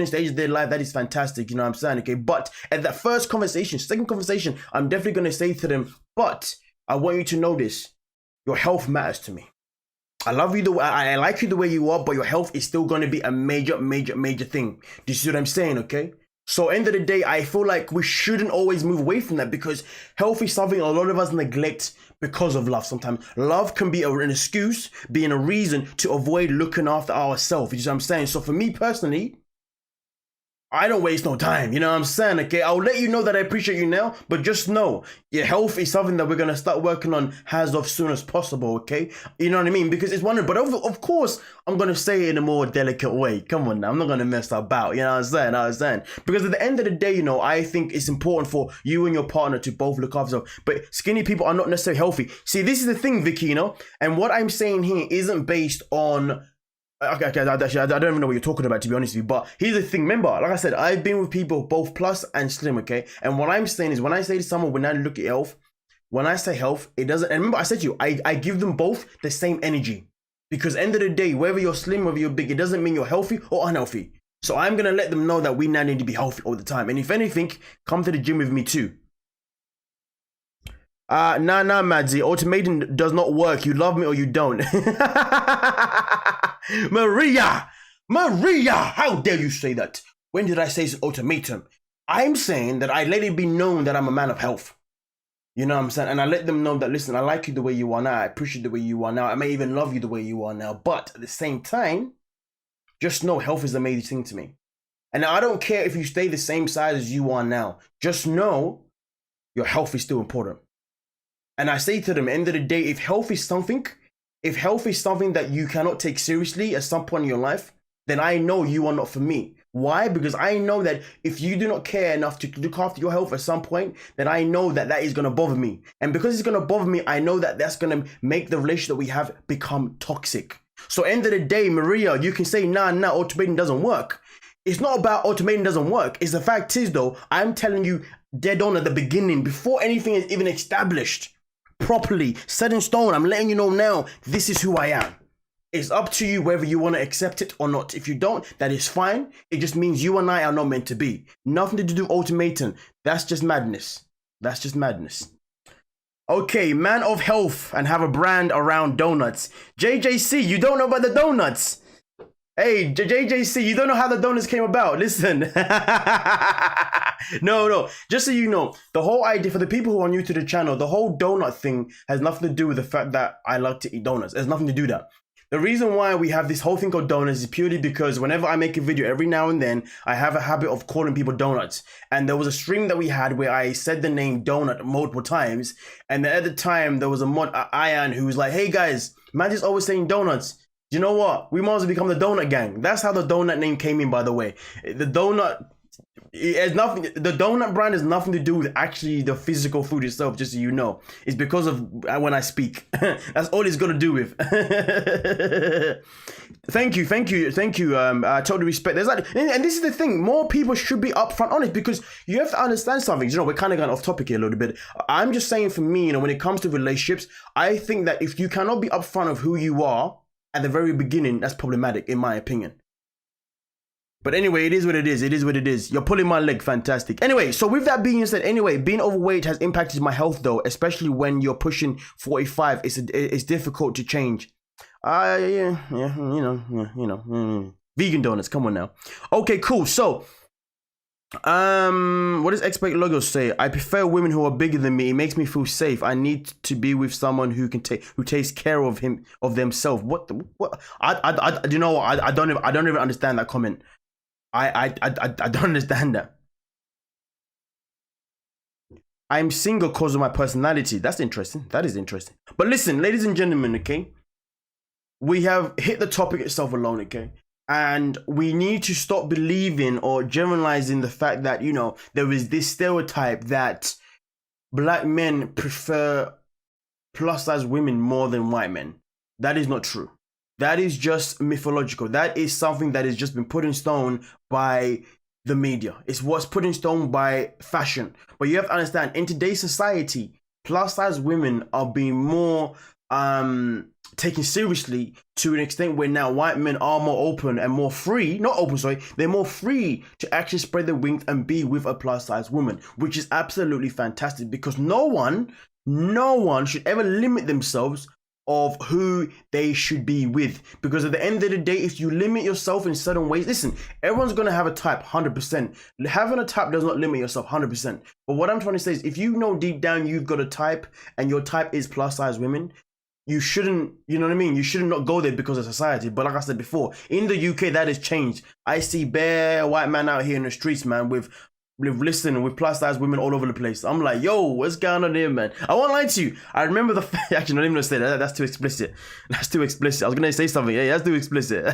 [SPEAKER 1] stage of their life, that is fantastic. You know what I'm saying? Okay. But at that first conversation, second conversation, I'm definitely going to say to them, but I want you to know this. Your health matters to me. I love you the way, I like you the way you are, but your health is still going to be a major, major, major thing. Do you see what I'm saying? Okay. So end of the day, I feel like we shouldn't always move away from that, because health is something a lot of us neglect because of love. Sometimes love can be an excuse, being a reason to avoid looking after ourselves. You see what I'm saying? So for me personally, I don't waste no time, you know what I'm saying, okay? I'll let you know that I appreciate you now, but just know, your health is something that we're going to start working on as of soon as possible, okay? You know what I mean? Because it's one, but of course, I'm going to say it in a more delicate way. Come on now, I'm not going to mess about, you know what I'm saying? Because at the end of the day, I think it's important for you and your partner to both look after yourself. But skinny people are not necessarily healthy. See, this is the thing, Vicky, and what I'm saying here isn't based on... Okay, actually, I don't even know what you're talking about, to be honest with you. But here's the thing. Remember, like I said, I've been with people both plus and slim, okay? And what I'm saying is, when I say to someone, when I look at health, when I say health, it doesn't... And remember, I said to you, I give them both the same energy. Because end of the day, whether you're slim, whether you're big, it doesn't mean you're healthy or unhealthy. So I'm going to let them know that we now need to be healthy all the time. And if anything, come to the gym with me too. Nah, Madzi. Ultimatum does not work. You love me or you don't. Maria, how dare you say that? When did I say it's an ultimatum? I'm saying that I let it be known that I'm a man of health. You know what I'm saying? And I let them know that, listen, I like you the way you are now. I appreciate the way you are now. I may even love you the way you are now. But at the same time, just know health is the main thing to me. And I don't care if you stay the same size as you are now. Just know your health is still important. And I say to them, end of the day, if health is something that you cannot take seriously at some point in your life, then I know you are not for me. Why? Because I know that if you do not care enough to look after your health at some point, then I know that that is going to bother me. And because it's going to bother me, I know that that's going to make the relationship that we have become toxic. So end of the day, Maria, you can say, nah, ultimatum doesn't work. It's not about ultimatum doesn't work. It's the fact is, though, I'm telling you dead on at the beginning, before anything is even established properly, set in stone, I'm letting you know now, this is who I am. It's up to you whether you want to accept it or not. If you don't, that is fine. It just means you and I are not meant to be. Nothing to do with ultimatum. That's just madness. That's just madness. Okay, man of health and have a brand around donuts. JJC, you don't know about the donuts. Hey, JJC, you don't know how the donuts came about. Listen. No. Just so you know, the whole idea, for the people who are new to the channel, the whole donut thing has nothing to do with the fact that I like to eat donuts. There's nothing to do with that. The reason why we have this whole thing called donuts is purely because whenever I make a video, every now and then, I have a habit of calling people donuts. And there was a stream that we had where I said the name donut multiple times. And at the time, there was a mod, Ian, who was like, hey guys, man is always saying donuts. You know what? We might as well become the donut gang. That's how the donut name came in, by the way. The donut... It has nothing. The donut brand has nothing to do with actually the physical food itself. Just so you know, it's because of when I speak. That's all it's got to do with. Thank you. I totally respect. There's like, and this is the thing. More people should be upfront on it because you have to understand something. You know, we're kind of going off topic here a little bit. I'm just saying, for me, you know, when it comes to relationships, I think that if you cannot be upfront of who you are at the very beginning, that's problematic, in my opinion. But anyway, it is what it is. It is what it is. You're pulling my leg. Fantastic. Anyway, so with that being said, anyway, being overweight has impacted my health though, especially when you're pushing 45. It's difficult to change. Yeah, vegan donuts. Come on now. Okay, cool. So, what does expert logo say? I prefer women who are bigger than me. It makes me feel safe. I need to be with someone who can who takes care of themselves. What? You know what? I don't even understand that comment. I don't understand that. I'm single because of my personality. That's interesting. That is interesting. But listen, ladies and gentlemen, okay? We have hit the topic itself alone, okay? And we need to stop believing or generalizing the fact that, you know, there is this stereotype that black men prefer plus size women more than white men. That is not true. That is just mythological. That is something that has just been put in stone by the media. It's what's put in stone by fashion. But you have to understand, in today's society, plus size women are being more taken seriously to an extent where now white men are more open and more free. Not open, sorry. They're more free to actually spread their wings and be with a plus size woman, which is absolutely fantastic because no one should ever limit themselves of who they should be with, because at the end of the day, if you limit yourself in certain ways, listen, everyone's going to have a type 100%. Having a type does not limit yourself 100%. But what I'm trying to say is, if you know deep down you've got a type and your type is plus size women, you shouldn't, you know what I mean? You should not go there because of society. But like I said before, in the UK, that has changed. I see bare white man out here in the streets, man, with plus size women all over the place. I'm like, yo, what's going on here, man? I won't lie to you. I remember the actually, not even gonna say that. That's too explicit. That's too explicit. I was gonna say something. Yeah, that's too explicit.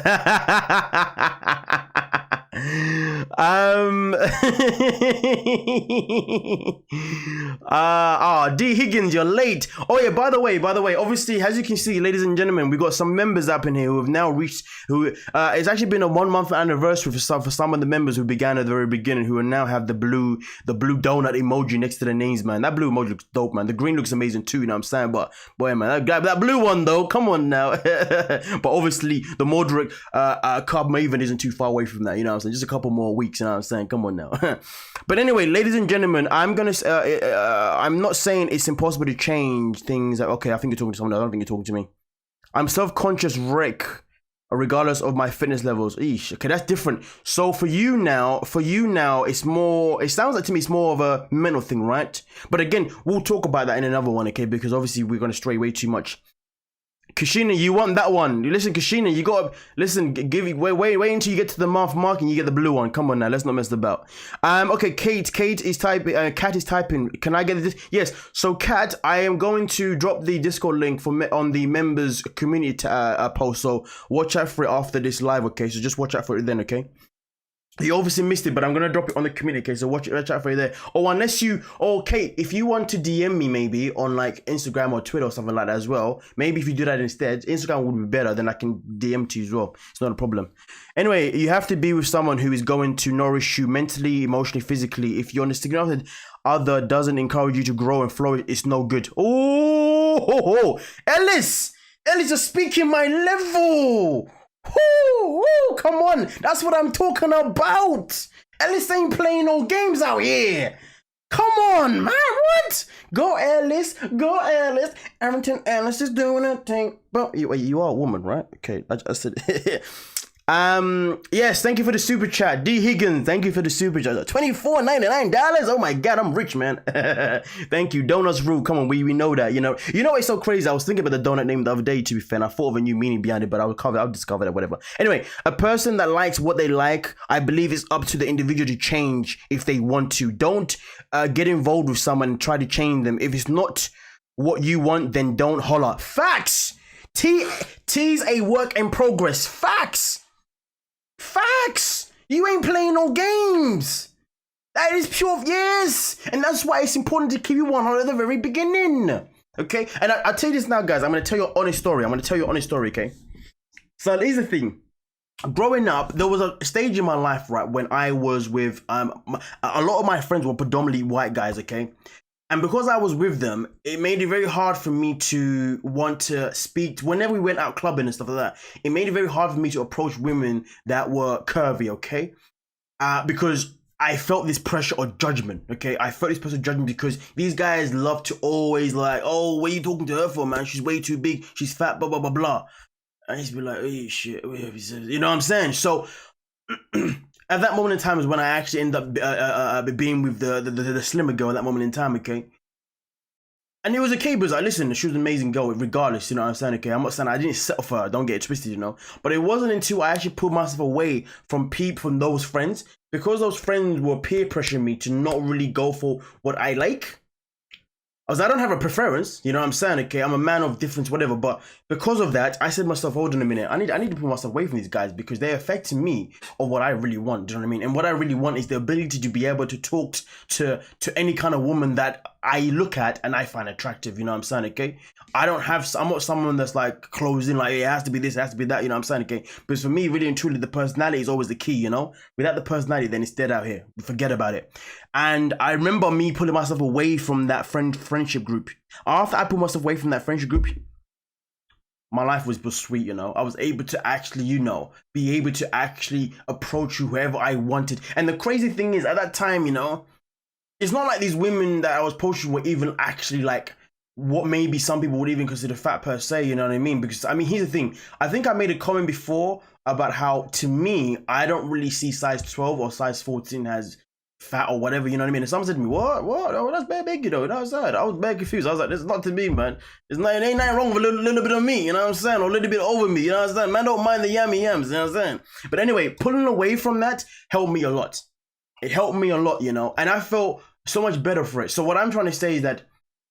[SPEAKER 1] D Higgins, you're late. Oh yeah, by the way, obviously, as you can see, ladies and gentlemen, we got some members up in here who have now reached, it's actually been a 1 month anniversary for some of the members who began at the very beginning, who now have the blue donut emoji next to their names, man. That blue emoji looks dope, man. The green looks amazing too, you know what I'm saying? But boy, man, that blue one though, come on now. But obviously, the moderate Cub Maven isn't too far away from that, you know what I'm saying? Just a couple more weeks, you know what I'm saying? Come on now. But anyway, ladies and gentlemen, I'm not saying it's impossible to change things. Okay, I think you're talking to someone else. I don't think you're talking to me. I'm self-conscious wreck, regardless of my fitness levels. Eesh. Okay, that's different. So for you now, it's more, it sounds like to me it's more of a mental thing, right? But again, we'll talk about that in another one, okay? Because obviously we're going to stray way too much. Kashina, you want that one? Listen, Kashina, you got to listen. Wait until you get to the month mark and you get the blue one. Come on now, let's not mess about. Okay, Kate is typing. Kat is typing. Can I get this? Yes. So, Kat, I am going to drop the Discord link on the members community post. So watch out for it after this live. Okay, so just watch out for it then. Okay. You obviously missed it, but I'm going to drop it on the community, so watch out for it there. Or unless you, okay, if you want to DM me maybe on like Instagram or Twitter or something like that as well, maybe if you do that instead, Instagram would be better, then I can DM to you as well. It's not a problem. Anyway, you have to be with someone who is going to nourish you mentally, emotionally, physically. If you're on the significant other doesn't encourage you to grow and flourish, it's no good. Oh, Ellis, you're speaking my level. Woo, come on, that's what I'm talking about. Ellis ain't playing no games out here. Come on, man, what? Go Ellis. Arrington Ellis is doing a thing. But you are a woman, right? Okay, I said yes, thank you for the super chat. D Higgins, thank you for the super chat. $24.99. Oh my god, I'm rich, man. Thank you. Donuts rule. Come on, we know that, you know it's so crazy. I was thinking about the donut name the other day, to be fair, and I thought of a new meaning behind it, but I'll discover that, whatever. Anyway, a person that likes what they like, I believe it's up to the individual to change if they want to. Don't get involved with someone and try to change them. If it's not what you want, then don't holler. Facts. T's a work in progress. Facts. You ain't playing no games. That is pure, yes. And that's why it's important to keep you one at the very beginning. Okay? And I'll tell you this now, guys. I'm going to tell you an honest story. Okay? So here's the thing. Growing up, there was a stage in my life, right, when I was with, a lot of my friends were predominantly white guys, okay? And because I was with them, it made it very hard for me to want to speak. Whenever we went out clubbing and stuff like that, it made it very hard for me to approach women that were curvy, okay? Because I felt this pressure or judgment, okay? I felt this pressure of judgment because these guys love to always like, oh, what are you talking to her for, man? She's way too big. She's fat, blah, blah, blah, blah. I used to be like, oh, shit. You know what I'm saying? So at that moment in time is when I actually end up being with the slimmer girl at that moment in time, okay? And it was okay because listen, she was an amazing girl regardless, you know what I'm saying, okay? I'm not saying I didn't settle for her, don't get it twisted, you know? But it wasn't until I actually pulled myself away from those friends, because those friends were peer pressuring me to not really go for what I like. I don't have a preference, you know what I'm saying, okay? I'm a man of difference, whatever, but because of that, I said to myself, hold on a minute, I need to pull myself away from these guys because they're affecting me of what I really want, do you know what I mean? And what I really want is the ability to be able to talk to any kind of woman that I look at and I find attractive, you know what I'm saying, okay? I'm not someone that's like closed in, like, it has to be this, it has to be that, you know what I'm saying, okay? Because for me, really and truly, the personality is always the key, you know? Without the personality, then it's dead out here. Forget about it. And I remember me pulling myself away from that friendship group. After I pulled myself away from that friendship group, my life was sweet, you know? I was able to actually, be able to actually approach whoever I wanted. And the crazy thing is, at that time, it's not like these women that I was approaching were even actually like what maybe some people would even consider fat per se, you know what I mean? Because, here's the thing. I think I made a comment before about how, to me, I don't really see size 12 or size 14 as fat or whatever, you know what I mean? And someone said to me, what? Oh, that's bad big, you know? And I was bad confused. I was like, this is not to me, man. It ain't nothing wrong with a little bit of me, you know what I'm saying? Or a little bit over me, you know what I'm saying? Man, don't mind the yummy yums, you know what I'm saying? But anyway, pulling away from that helped me a lot. It helped me a lot, and I felt so much better for it. So what I'm trying to say is that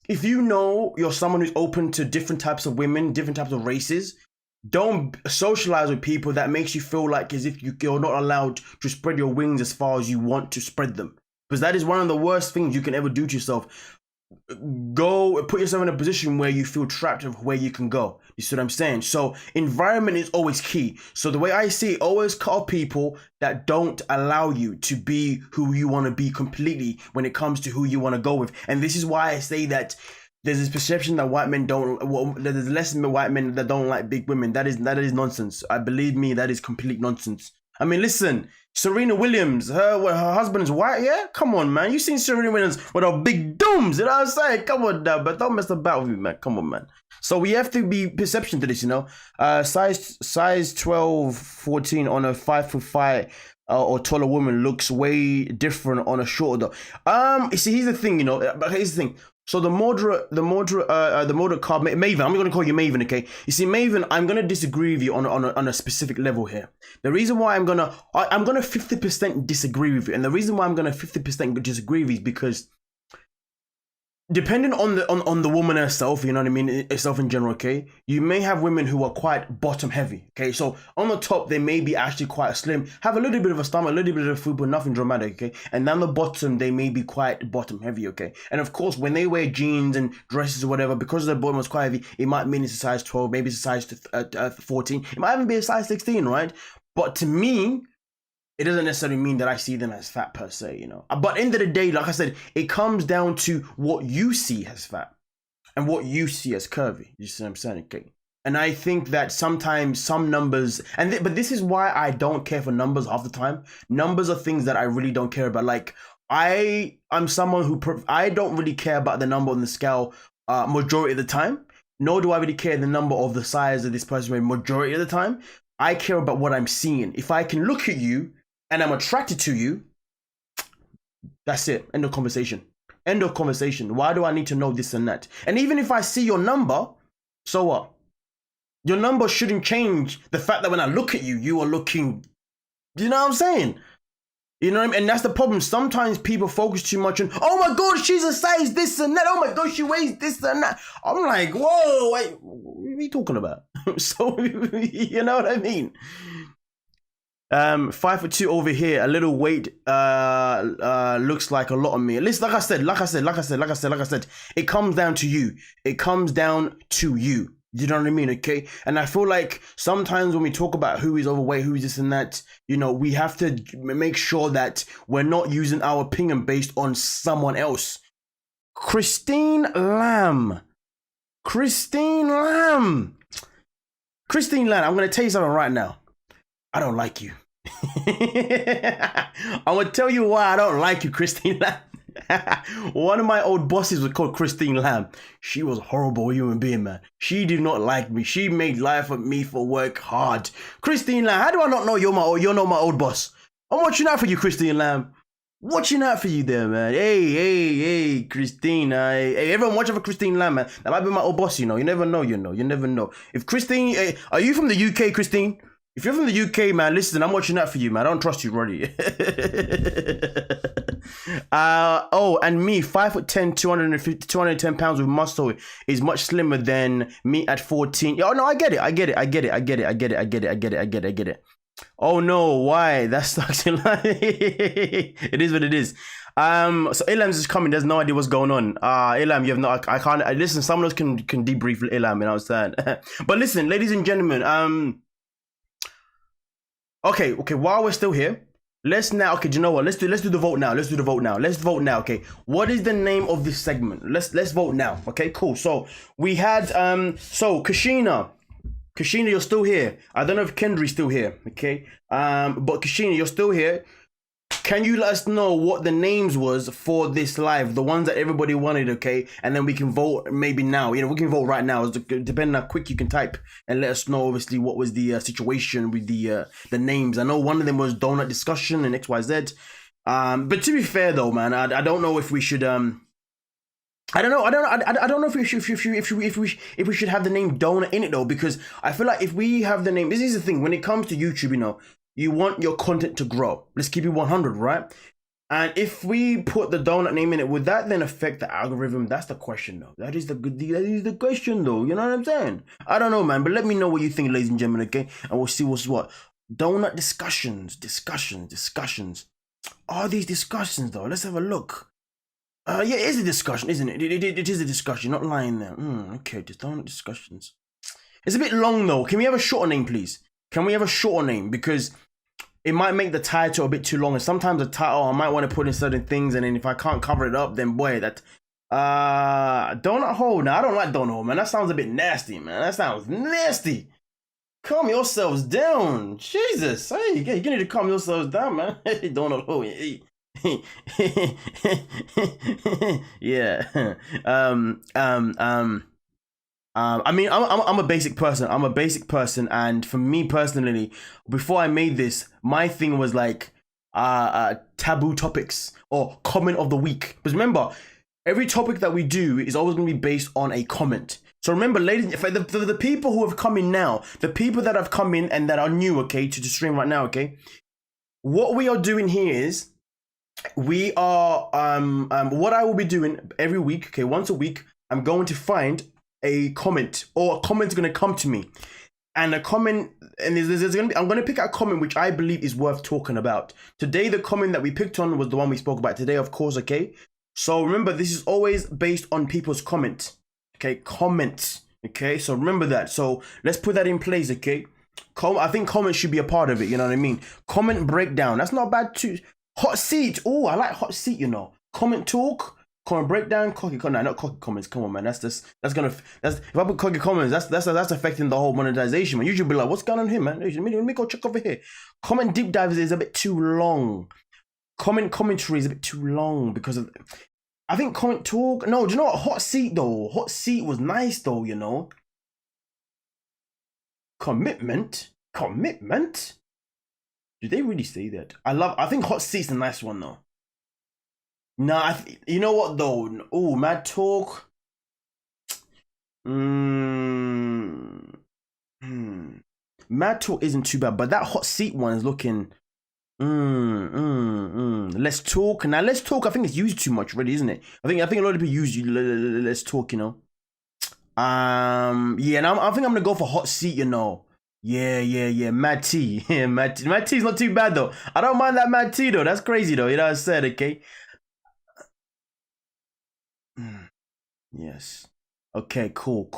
[SPEAKER 1] if you know you're someone who's open to different types of women, different types of races, don't socialize with people that makes you feel like as if you're not allowed to spread your wings as far as you want to spread them. Because that is one of the worst things you can ever do to yourself. go put yourself in a position where you feel trapped of where you can go. You see what I'm saying? So environment is always key. So the way I see it, always call people that don't allow you to be who you want to be completely when it comes to who you want to go with. And this is why I say that there's this perception that white men don't, well, there's less white men that don't like big women. That is nonsense. I believe me, that is complete nonsense. I mean, listen, Serena Williams, her husband is white, yeah? Come on, man. You seen Serena Williams with her big dooms, you know what I'm saying? Come on now, but don't mess about with me, man. Come on, man. So we have to be perception to this, you know? Size 12, 14 on a 5'5" or taller woman looks way different on a shorter though. You see, here's the thing, you know, but here's the thing. So the moderate card, Maven, I'm going to call you Maven, okay? You see, Maven, I'm going to disagree with you on a specific level here. The reason why I'm going to 50% disagree with you, and the reason why I'm going to 50% disagree with you is because depending on the woman herself, you know what I mean, herself in general, okay, you may have women who are quite bottom heavy, okay, so on the top they may be actually quite slim, have a little bit of a stomach, a little bit of food, but nothing dramatic, okay, and down the bottom they may be quite bottom heavy, okay, and of course when they wear jeans and dresses or whatever, because their bottom was quite heavy, it might mean it's a size 12, maybe it's a size 14, it might even be a size 16, right? But to me, it doesn't necessarily mean that I see them as fat per se, you know. But end of the day, like I said, it comes down to what you see as fat and what you see as curvy. You see what I'm saying? Okay. And I think that sometimes some numbers, but this is why I don't care for numbers half the time. Numbers are things that I really don't care about. Like I'm someone who I don't really care about the number on the scale majority of the time. Nor do I really care the number of the size of this person majority of the time. I care about what I'm seeing. If I can look at you and I'm attracted to you, that's it. End of conversation. End of conversation. Why do I need to know this and that? And even if I see your number, so what? Your number shouldn't change the fact that when I look at you, you are looking, you know what I'm saying? You know what I mean? And that's the problem. Sometimes people focus too much on, oh my God, she's a size this and that. Oh my God, she weighs this and that. I'm like, whoa, wait, what are you talking about? So, you know what I mean? 5'2" over here, a little weight looks like a lot on me. At least like I said, it comes down to you. It comes down to you. You know what I mean? Okay. And I feel like sometimes when we talk about who is overweight, who is this and that, you know, we have to make sure that we're not using our opinion based on someone else. Christine Lamb, I'm going to tell you something right now. I don't like you. I'm going to tell you why I don't like you, Christine Lamb. One of my old bosses was called Christine Lamb. She was a horrible human being, man. She did not like me. She made life of me for work hard. Christine Lamb, how do I not know you're my old boss? I'm watching out for you, Christine Lamb. Watching out for you there, man. Hey, Christine. Hey, everyone watch out for Christine Lamb, man. That might be my old boss, you know. You never know, you never know. If Christine, are you from the UK, Christine? If you're from the UK, man, listen, I'm watching out for you, man. I don't trust you, Roddy. And me, 5'10", 210 pounds with muscle is much slimmer than me at 14. Oh, no, I get it. Oh, no, why? That sucks. It is what it is. So Ilam's is coming. There's no idea what's going on. Ilam, you have no, I can't, listen, someone else can debrief Ilam, you know what I'm saying? But listen, ladies and gentlemen, Okay, while we're still here, let's now, do you know what? Let's do the vote now. Let's vote now, okay? What is the name of this segment? Let's vote now, okay? Cool. So we had, Kashina, you're still here. I don't know if Kendry's still here, okay? But Kashina, you're still here. Can you let us know what the names was for this live, the ones that everybody wanted, okay? And then we can vote maybe now. You know, we can vote right now, depending on how quick you can type, and let us know, obviously, what was the situation with the names. I know one of them was Donut Discussion and XYZ. But to be fair, though, man, I don't know if we should. I don't know if we should have the name Donut in it though, because I feel like if we have the name, this is the thing when it comes to YouTube, you know. You want your content to grow. Let's keep it 100, right? And if we put the donut name in it, would that then affect the algorithm? That's the question, though. That is the question, though. You know what I'm saying? I don't know, man. But let me know what you think, ladies and gentlemen, okay? And we'll see what's what. Donut discussions. Are these discussions, though? Let's have a look. Yeah, it is a discussion, isn't it? It is a discussion, not lying there. Okay, just don't discussions. It's a bit long though. Can we have a shorter name, please? Can we have a shorter name? Because it might make the title a bit too long. And sometimes the title, I might want to put in certain things. And then if I can't cover it up, then boy, that... donut hole. Now, I don't like donut hole, man. That sounds a bit nasty, man. That sounds nasty. Calm yourselves down. Jesus. Hey, you need to calm yourselves down, man. Donut hole. Yeah. I mean, I'm a basic person. I'm a basic person, and for me personally, before I made this, my thing was like taboo topics or comment of the week. Because remember, every topic that we do is always going to be based on a comment. So remember, ladies, for the people who have come in now, the people that have come in and that are new, okay, to the stream right now, okay, what we are doing here is we are what I will be doing every week, okay, once a week, I'm going to find a comment, or a comment's going to come to me, and a comment, and there's going to be, I'm going to pick out a comment which I believe is worth talking about. Today, the comment that we picked on was the one we spoke about today, of course, okay? So remember, this is always based on people's comment, okay? Comments, okay? So remember that. So let's put that in place, okay? I think comments should be a part of it, you know what I mean? Comment breakdown, that's not bad too. Hot seat, oh, I like hot seat, you know. Comment talk. Comment breakdown, cocky comment, not cocky comments. Come on, man. That's if I put cocky comments, that's affecting the whole monetization, man. You should be like, what's going on here, man? Let me go check over here. Comment deep dives is a bit too long. Comment commentary is a bit too long because of, I think comment talk. No, do you know what? Hot seat though. Hot seat was nice though, you know. Commitment. Did they really say that? I think hot seat's a nice one though. Nah, you know what though? Oh, mad talk. Mad talk isn't too bad, but that hot seat one is looking. Let's talk. Now, let's talk. I think it's used too much already, isn't it? I think a lot of people use let's talk. You know. Yeah, and I think I'm gonna go for hot seat. You know. Yeah. Mad tea. Yeah, mad tea's not too bad though. I don't mind that mad tea though. That's crazy though. You know what I said? Okay. Yes. Okay, cool.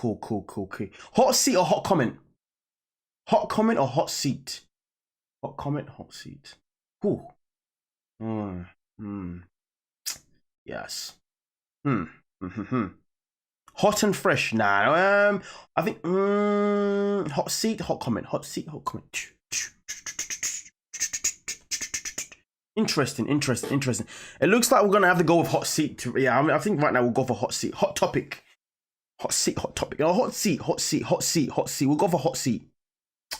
[SPEAKER 1] Hot seat or hot comment? Hot comment or hot seat? Hot comment, hot seat. Ooh. Yes. Hot and fresh. Nah. I think hot seat, hot comment. Hot seat, hot comment. Interesting. It looks like we're gonna have to go with hot seat. Yeah, I think right now we'll go for hot seat. Hot topic. Hot seat. Oh, hot seat. We'll go for hot seat.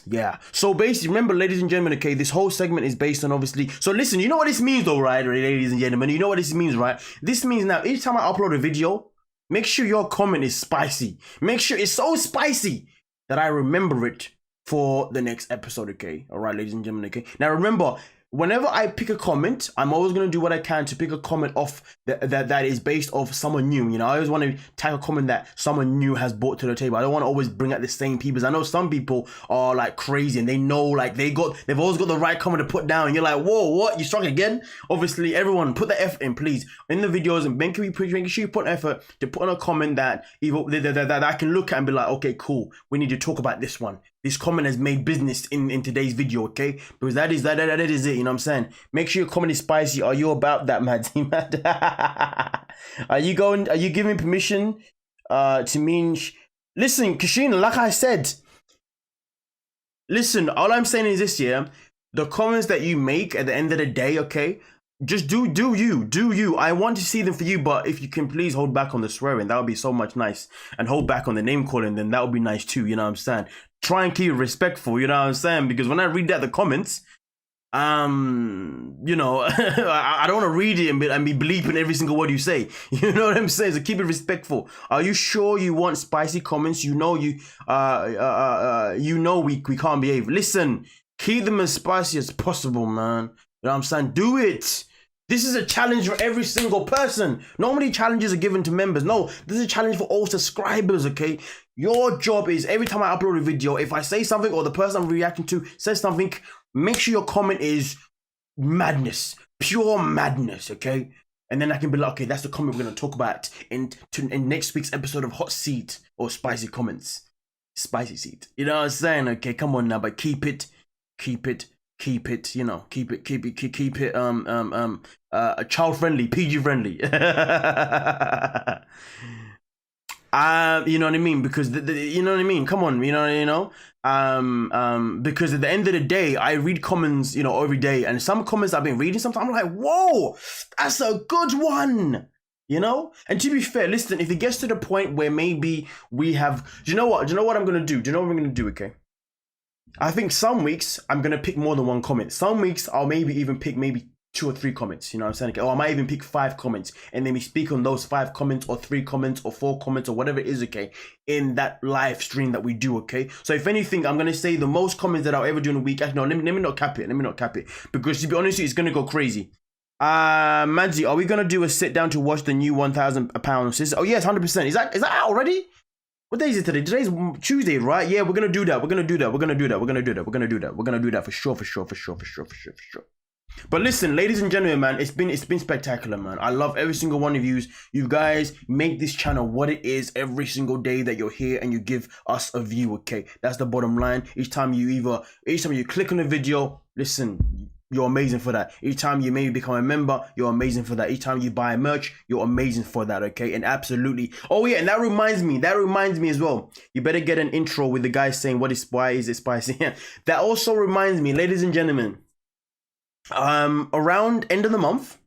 [SPEAKER 1] Yeah. So basically, remember, ladies and gentlemen, okay, this whole segment is based on obviously. So listen, you know what this means though, right, ladies and gentlemen? You know what this means, right? This means now, each time I upload a video, make sure your comment is spicy. Make sure it's so spicy that I remember it for the next episode, okay? All right, ladies and gentlemen, okay? Now remember, whenever I pick a comment, I'm always going to do what I can to pick a comment off that is based off someone new. You know, I always want to tag a comment that someone new has brought to the table. I don't want to always bring out the same people. I know some people are like crazy and they know like they've always got the right comment to put down. And you're like, whoa, what? You struck again? Obviously, everyone put the effort in, please. In the videos, and make sure you put effort to put on a comment that I can look at and be like, okay, cool. We need to talk about this one. This comment has made business in today's video, okay? Because that is it, you know what I'm saying? Make sure your comment is spicy. Are you about that, Maddie? Are you giving permission to mean... Listen, Kashina, like I said, listen, all I'm saying is this, yeah? The comments that you make at the end of the day, okay? Just do you. I want to see them for you, but if you can please hold back on the swearing, that would be so much nice. And hold back on the name calling, then that would be nice too, you know what I'm saying? Try and keep it respectful, you know what I'm saying? Because when I read the comments, you know, I don't want to read it and be bleeping every single word you say. You know what I'm saying? So keep it respectful. Are you sure you want spicy comments? You know we can't behave. Listen, keep them as spicy as possible, man. You know what I'm saying? Do it. This is a challenge for every single person. Normally challenges are given to members. No, this is a challenge for all subscribers, okay? Your job is every time I upload a video, if I say something or the person I'm reacting to says something, make sure your comment is madness, pure madness, okay? And then I can be like, okay, that's the comment we're going to talk about in next week's episode of Hot Seat or Spicy Comments. Spicy Seat. You know what I'm saying? Okay, come on now, but keep it, you know, keep it, child friendly, PG friendly. You know what I mean? Because you know what I mean? Come on, you know. Because at the end of the day, I read comments, you know, every day, and some comments I've been reading, sometimes I'm like, whoa, that's a good one. You know? And to be fair, listen, if it gets to the point where maybe we have, do you know what I'm gonna do? Do you know what I'm gonna do, okay? I think some weeks I'm gonna pick more than one comment. Some weeks I'll maybe even pick maybe 2 or 3 comments, you know what I'm saying? Okay, or I might even pick 5 comments, and then we speak on those 5 comments or 3 comments or 4 comments or whatever it is, okay, in that live stream that we do, okay? So if anything, I'm gonna say the most comments that I'll ever do in a week. Actually, no, let me not cap it, because to be honest, it's gonna go crazy. Madzie, are we gonna do a sit down to watch the new 1,000 pounds? Oh yes, 100%. Is that out already? What day is it today? Today's Tuesday, right? Yeah, we're gonna do that. We're gonna do that for sure. But listen, ladies and gentlemen, man, it's been spectacular, man. I love every single one of you. You guys make this channel what it is every single day that you're here and you give us a view, okay? That's the bottom line. Each time you click on the video, listen, you're amazing for that. Each time you maybe become a member, you're amazing for that. Each time you buy merch, you're amazing for that, okay? And absolutely. Oh yeah, and that reminds me as well. You better get an intro with the guy saying, why is it spicy? That also reminds me, ladies and gentlemen, around end of the month,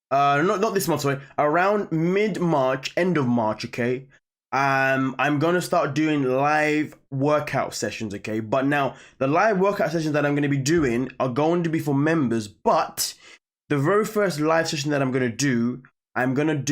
[SPEAKER 1] not this month, sorry, around mid-March, end of March, okay, I'm gonna start doing live workout sessions, okay? But now the live workout sessions that I'm gonna be doing are going to be for members, but the very first live session that I'm gonna do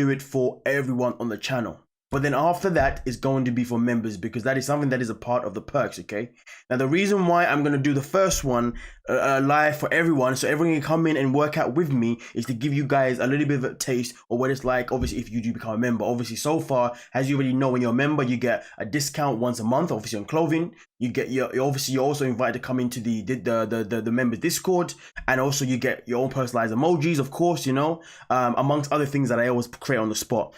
[SPEAKER 1] it for everyone on the channel. But then after that is going to be for members, because that is something that is a part of the perks, okay? Now, the reason why I'm going to do the first one live for everyone, so everyone can come in and work out with me, is to give you guys a little bit of a taste of what it's like, obviously, if you do become a member. Obviously, so far, as you already know, when you're a member, you get a discount once a month, obviously, on clothing. You get you're also invited to come into the members Discord, and also you get your own personalized emojis, of course, you know, amongst other things that I always create on the spot.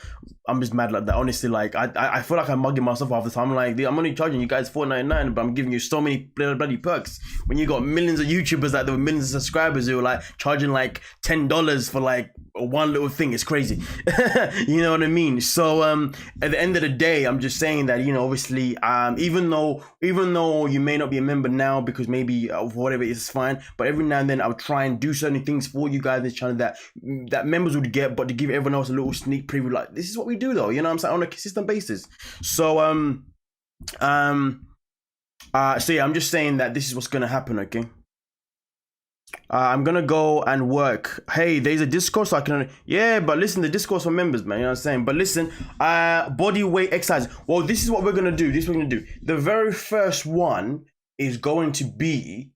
[SPEAKER 1] I'm just mad like that, honestly. Like I feel like I'm mugging myself half the time. I'm like, I'm only charging you guys $4.99, but I'm giving you so many bloody perks. When you got millions of YouTubers, like there were millions of subscribers who were like charging like $10 for like one little thing, it's crazy. You know what I mean? So at the end of the day, I'm just saying that, you know, obviously, even though you may not be a member now because maybe whatever, it's fine, but every now and then I'll try and do certain things for you guys in this channel that members would get, but to give everyone else a little sneak preview, like, this is what we do though, you know what I'm saying, on a consistent basis. So so yeah, I'm just saying that this is what's gonna happen, okay? I'm gonna go and work. Hey, there's a Discord, so I can, yeah, but listen, the Discord's for members, man, you know what I'm saying? But listen, body weight exercise. Well, this is what we're gonna do. The very first one is going to be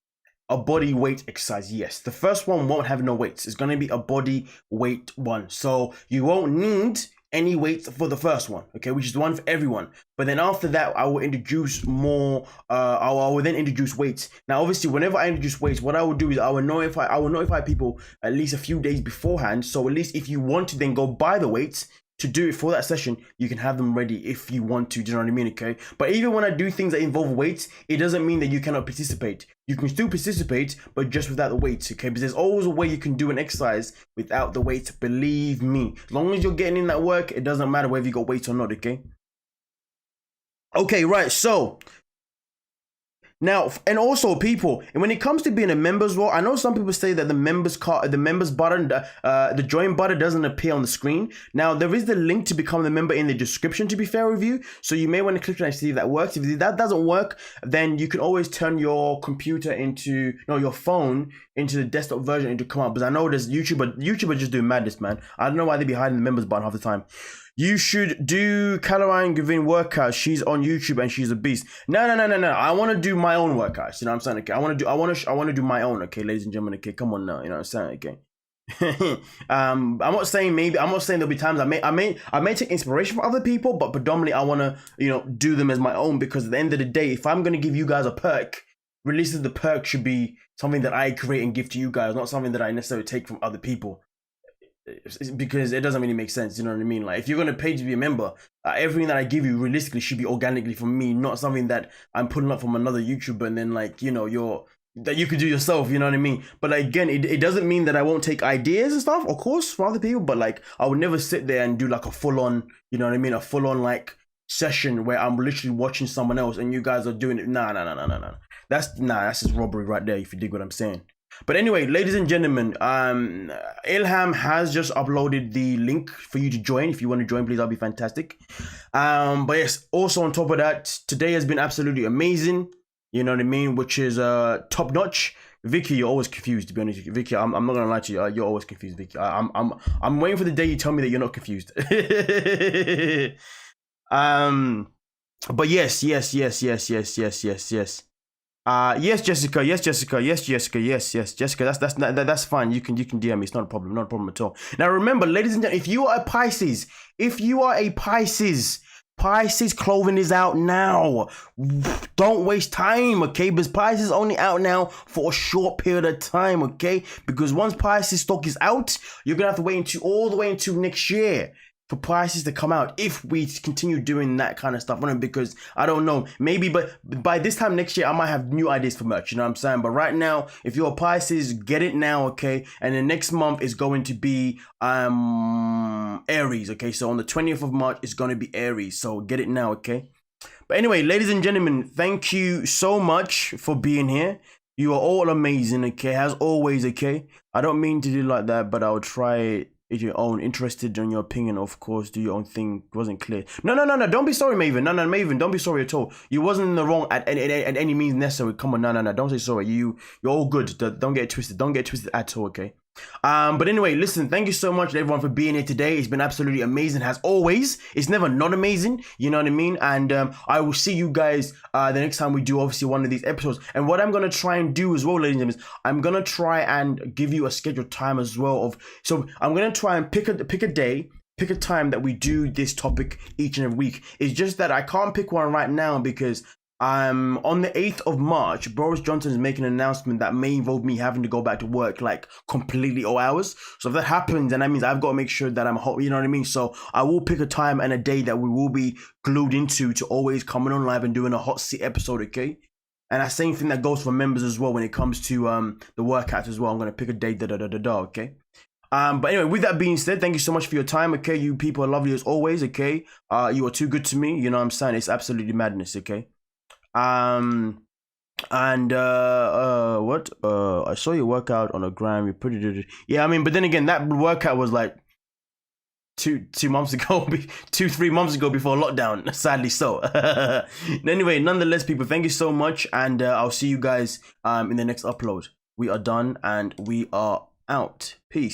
[SPEAKER 1] a body weight exercise. Yes, the first one won't have no weights. It's gonna be a body weight one. So you won't need any weights for the first one, okay, which is the one for everyone. But then after that, I will introduce more. I will then introduce weights. Now, obviously, whenever I introduce weights, what I will do is I will notify people at least a few days beforehand. So at least if you want to then go buy the weights to do it for that session, you can have them ready if you want to. Do you know what I mean? Okay. But even when I do things that involve weights, it doesn't mean that you cannot participate. You can still participate, but just without the weights, okay? Because there's always a way you can do an exercise without the weights. Believe me. As long as you're getting in that work, it doesn't matter whether you got weights or not, okay? Okay, right. So now, and also people, and when it comes to being a member as well, I know some people say that the members button, the join button doesn't appear on the screen. Now, there is the link to become the member in the description, to be fair with you. So you may want to click on it and see if that works. If that doesn't work, then you can always turn your computer your phone into the desktop version and to come up. Because I know there's YouTuber just doing madness, man. I don't know why they be hiding the members button half the time. You should do Caroline Gavin workouts. She's on YouTube and she's a beast. No. I want to do my own workouts. You know what I'm saying? Okay. I want to do my own. Okay, ladies and gentlemen. Okay, come on now. You know what I'm saying? Okay. I'm not saying there'll be times I may take inspiration from other people, but predominantly I want to, do them as my own, because at the end of the day, if I'm going to give you guys a perk, releases the perk should be something that I create and give to you guys, not something that I necessarily take from other people. because it doesn't really make sense. You know what I mean? Like, if you're gonna pay to be a member, everything that I give you realistically should be organically from me, not something that I'm pulling up from another YouTuber and then, like, you know, that you could do yourself. You know what I mean? But again, it doesn't mean that I won't take ideas and stuff, of course, from other people. But like, I would never sit there and do like a full on, you know what I mean, a full on like session where I'm literally watching someone else and you guys are doing it. Nah. That's just robbery right there, if you dig what I'm saying. But anyway, ladies and gentlemen, Ilham has just uploaded the link for you to join. If you want to join, please, that'll be fantastic. But yes, also on top of that, today has been absolutely amazing. You know what I mean? Which is top notch. Vicky, you're always confused, to be honest. Vicky, I'm not gonna lie to you. You're always confused, Vicky. I'm waiting for the day you tell me that you're not confused. But yes. Yes, Jessica. Yes, Jessica. That's fine. You can DM me. It's not a problem. Not a problem at all. Now remember, ladies and gentlemen, if you are a Pisces, Pisces clothing is out now. Don't waste time, okay? Because Pisces is only out now for a short period of time, okay? Because once Pisces stock is out, you're gonna have to wait all the way until next year for Pisces to come out, if we continue doing that kind of stuff. Because I don't know, maybe, but by this time next year, I might have new ideas for merch, you know what I'm saying? But right now, if you're a Pisces, get it now, okay? And the next month is going to be Aries, okay? So on the 20th of March, it's going to be Aries, so get it now, okay? But anyway, ladies and gentlemen, thank you so much for being here. You are all amazing, okay? As always, okay? I don't mean to do like that, but I'll try your own. Interested in your opinion, of course. Do your own thing. Wasn't clear. No. Don't be sorry, Maven. No, Maven. Don't be sorry at all. You wasn't in the wrong at any means necessary. Come on, no. Don't say sorry. You're all good. Don't get it twisted. Don't get it twisted at all. Okay. But anyway, listen, thank you so much everyone for being here today. It's been absolutely amazing, as always. It's never not amazing, you know what I mean? And I will see you guys the next time we do obviously one of these episodes. And what I'm gonna try and do as well, ladies and gentlemen, is I'm gonna try and give you a scheduled time as well so I'm gonna try and pick a day, pick a time that we do this topic each and every week. It's just that I can't pick one right now because on the 8th of March, Boris Johnson is making an announcement that may involve me having to go back to work like completely all hours. So if that happens, then that means I've got to make sure that I'm hot, you know what I mean? So I will pick a time and a day that we will be glued into to always coming on live and doing a hot seat episode, okay? And that same thing that goes for members as well when it comes to the workouts as well. I'm going to pick a day, okay? But anyway, with that being said, thank you so much for your time, okay? You people are lovely as always, okay? You are too good to me, you know what I'm saying? It's absolutely madness, okay? What? I saw your workout on a gram. You're pretty good. Yeah, I mean, but then again, that workout was like two months ago, 3 months ago before lockdown. Sadly so. Anyway, nonetheless, people, thank you so much, and I'll see you guys in the next upload. We are done and we are out. Peace.